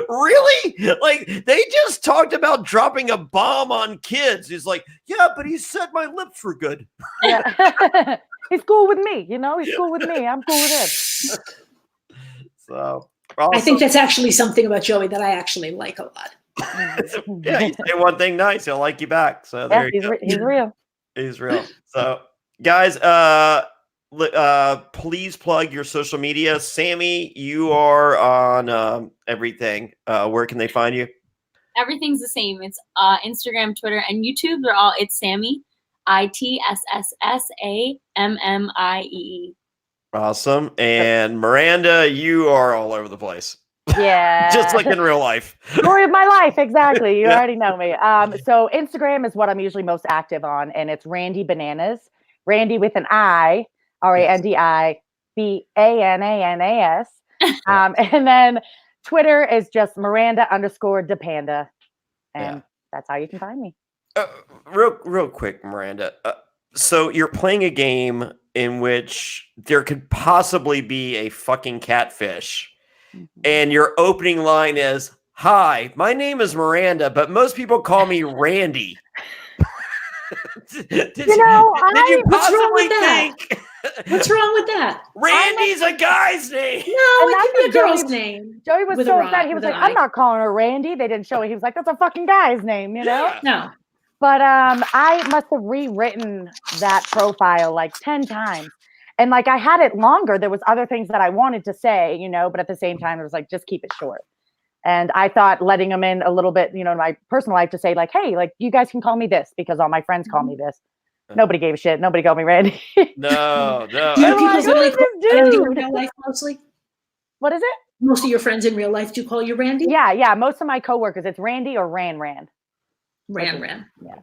Really? Like they just talked about dropping a bomb on kids. He's like, yeah, but he said my lips were good. Yeah. He's cool with me, he's cool with me. I'm cool with him. So I think that's actually something about Joey that I actually like a lot. Yeah, you say one thing nice, he'll like you back. So there you go. He's real. He's real. So guys, please plug your social media. Sammie, you are on everything. Where can they find you? Everything's the same. It's Instagram, Twitter, and YouTube. It's Sammie, ITSSSAMMIE. Awesome. And Miranda, you are all over the place. Yeah. Just like in real life. Story of my life, exactly. You Yeah. already know me. So Instagram is what I'm usually most active on, and it's Randy Bananas. Randy with an I, RandiBananas. And then Twitter is just Miranda_DePanda. And that's how you can find me. Real quick, Miranda. So you're playing a game in which there could possibly be a fucking catfish. And your opening line is, "Hi, my name is Miranda, but most people call me Randy." did you possibly think What's wrong with that? Randy's a guy's name? No, it could be a girl's Joey- name. Joey was With so a upset. Y, He was with like, an I'm I. not calling her Randy. They didn't show it. He was like, that's a fucking guy's name, you know? Yeah. No. But I must have rewritten that profile like 10 times. And like I had it longer. There was other things that I wanted to say, you know, but at the same time, it was like, just keep it short. And I thought letting them in a little bit, you know, in my personal life to say like, hey, like you guys can call me this because all my friends call me this. Nobody gave a shit. Nobody called me Randy. No. Do people like, really who is call this you Randy in dude? real life mostly? What is it? Most of your friends in real life do call you Randy? Yeah. Most of my coworkers, it's Randy or Ran. Ran. Yeah.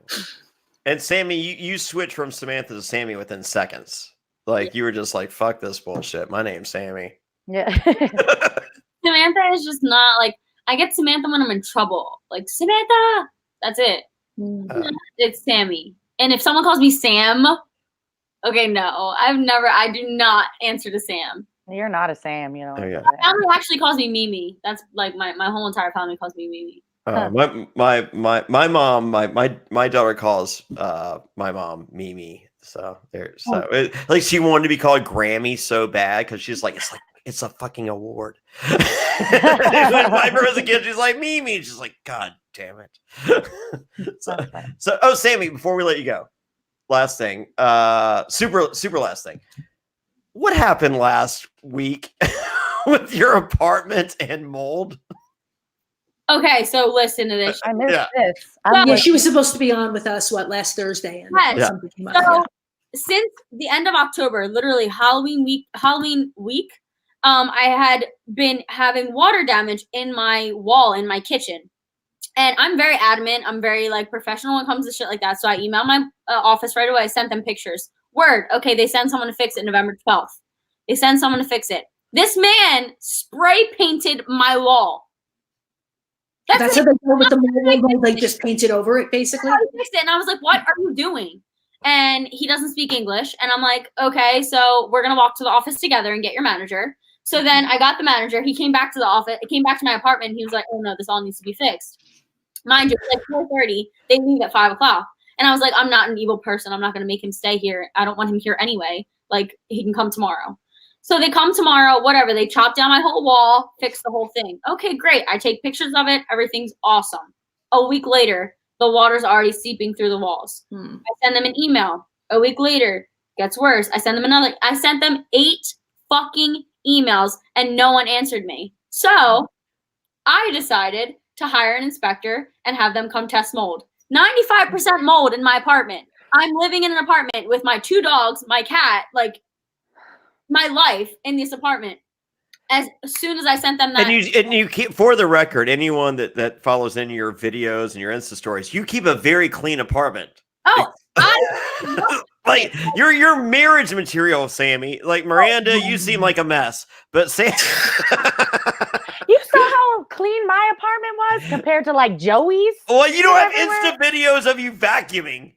And Sammie, you switched from Samantha to Sammie within seconds. Like you were just like, fuck this bullshit. My name's Sammie. Yeah. Samantha is just not like, I get Samantha when I'm in trouble. Like, Samantha! That's it. It's Sammie. And if someone calls me Sam, okay, no. I do not answer to Sam. You're not a Sam, you know. Oh, yeah. My family actually calls me Mimi. That's like my whole entire family calls me Mimi. My mom, my daughter calls my mom Mimi. So like she wanted to be called Grammy so bad because she's like it's a fucking award. When Piper was a kid, she's like Mimi. She's like, God damn it. so Sammie, before we let you go, last thing, super last thing. What happened last week with your apartment and mold? Okay, so listen to this. I missed this. Yeah, she was supposed to be on with us, last Thursday? And Yes. something came up. So since the end of October, literally Halloween week, I had been having water damage in my wall in my kitchen. And I'm very adamant. I'm very like professional when it comes to shit like that. So I emailed my office right away. I sent them pictures. Word. Okay, they send someone to fix it November 12th. They send someone to fix it. This man spray painted my wall. That's how they go with the mold. They just painted over it, basically. I fixed it, and I was like, what are you doing? And he doesn't speak English. And I'm like, okay, so we're going to walk to the office together and get your manager. So then I got the manager. He came back to the office. He came back to my apartment. And he was like, oh, no, this all needs to be fixed. Mind you, it's like 4:30. They leave at 5 o'clock. And I was like, I'm not an evil person. I'm not going to make him stay here. I don't want him here anyway. Like, he can come tomorrow. So they come tomorrow, whatever. They chop down my whole wall, fix the whole thing. Okay, great. I take pictures of it. Everything's awesome. A week later, the water's already seeping through the walls. I send them an email. A week later, gets worse. I send them another. I sent them 8 fucking emails, and no one answered me. So I decided to hire an inspector and have them come test mold. 95% mold in my apartment. I'm living in an apartment with my 2 dogs, my cat, like my life in this apartment. As soon as I sent them that, and you keep, for the record, anyone that follows any of your videos and your Insta stories, you keep a very clean apartment. oh, Like your marriage material, Sammie. Like Miranda, you seem like a mess, but Sam. You saw how clean my apartment was compared to like Joey's? Well, you don't have Everywhere? Insta videos of you vacuuming.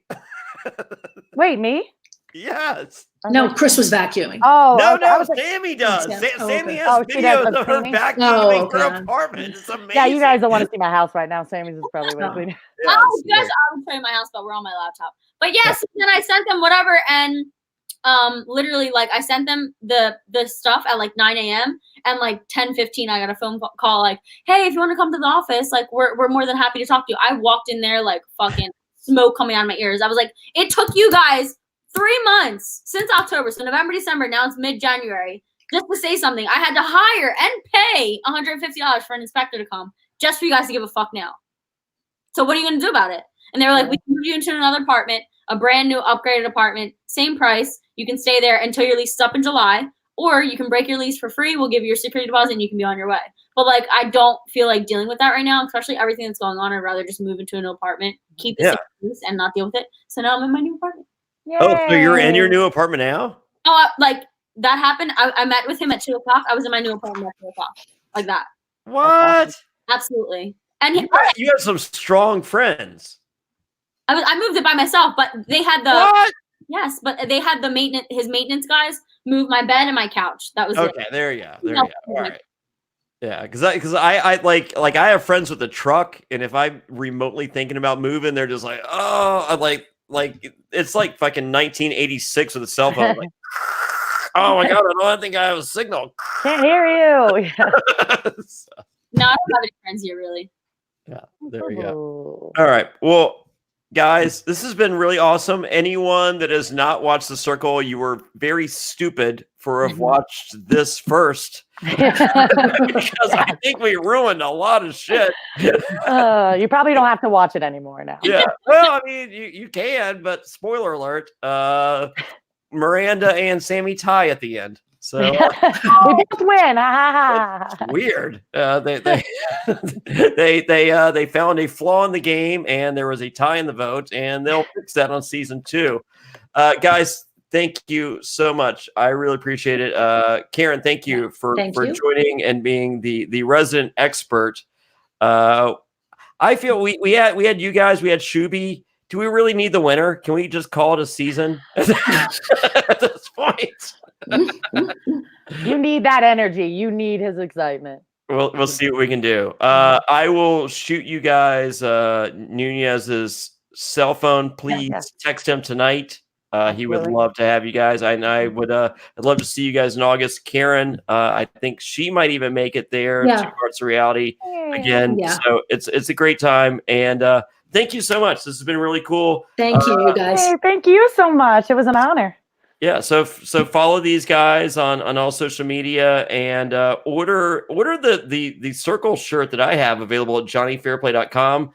Wait, me? Yes. No, Chris was vacuuming. Oh, No, okay. I no, was like, Sammy does. Sammie has Oh, she does videos the of her cleaning? vacuuming her okay. apartment. It's amazing. yeah, you guys don't want to see my house right now. Sammy's is probably way Oh. cleaner. Yeah, oh, it's yes, great. I would show you my house, but we're on my laptop. But yes, then I sent them whatever, and literally, like, I sent them the stuff at like 9 a.m. and like 10:15, I got a phone call like, hey, if you want to come to the office, like, we're more than happy to talk to you. I walked in there like fucking smoke coming out of my ears. I was like, it took you guys 3 months since October, so November, December, now it's mid-January, just to say something. I had to hire and pay $150 for an inspector to come just for you guys to give a fuck now. So what are you going to do about it? And they were like, we can move you into another apartment, a brand new upgraded apartment, same price. You can stay there until your lease is up in July, or you can break your lease for free. We'll give you your security deposit and you can be on your way. But like, I don't feel like dealing with that right now, especially everything that's going on. I'd rather just move into a new apartment, keep the same peace, and not deal with it. So now I'm in my new apartment. Yay. Oh, so you're in your new apartment now? Oh, like that happened. I met with him at 2:00. I was in my new apartment at 2:00, like that. What? Absolutely. And You have some strong friends. I moved it by myself, but they had the What? yes, but they had the his maintenance guys move my bed and my couch. That was it. Okay, there you go. There you go. All right. Yeah, because I like I have friends with a truck, and if I'm remotely thinking about moving, they're just like, oh, I like it's like fucking 1986 with a cell phone. Like, oh my god, I don't think I have a signal. Can't hear you. No, I don't have any friends here, really. Yeah, there we go. All right. Well, guys, this has been really awesome. Anyone that has not watched The Circle, you were very stupid for have watched this first. Because I think we ruined a lot of shit. You probably don't have to watch it anymore now. Yeah. Well, I mean, you can, but spoiler alert, Miranda and Sammie tie at the end. So we both win. it's weird. They found a flaw in the game, and there was a tie in the vote, and they'll fix that on season 2. Guys, thank you so much. I really appreciate it. Karen, thank you for joining and being the resident expert. I feel we had you guys. We had Shuby. Do we really need the winner? Can we just call it a season at this point? You need that energy. You need his excitement. We'll see what we can do. I will shoot you guys Nunez's cell phone. Please text him tonight. He would love to have you guys. I would. I'd love to see you guys in August. Karen, I think she might even make it there. 2 Parts of Reality again. Yeah. So it's a great time, and thank you so much. This has been really cool. Thank you guys. Hey, thank you so much. It was an honor. Yeah, so follow these guys on all social media, and order the Circle shirt that I have available at JonnyFairplay.com.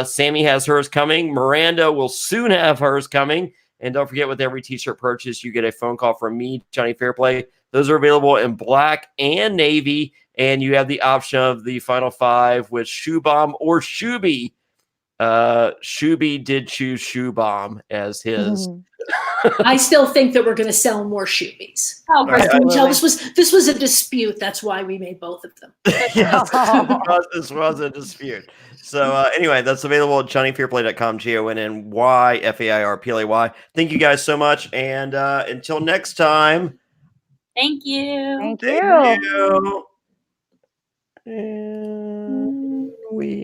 Sammie has hers coming. Miranda will soon have hers coming. And don't forget, with every t-shirt purchase, you get a phone call from me, Jonny Fairplay. Those are available in black and navy, and you have the option of the final 5 with Shoe Bomb or Shuby. Shuby did choose Shoe Bomb as his. I still think that we're going to sell more Shubies. Oh, this was a dispute. That's why we made both of them. Yes, this was a dispute. So anyway, that's available at JonnyFairplay.com, JonnyFairplay. Thank you guys so much, and until next time. Thank you. Thank you. And we.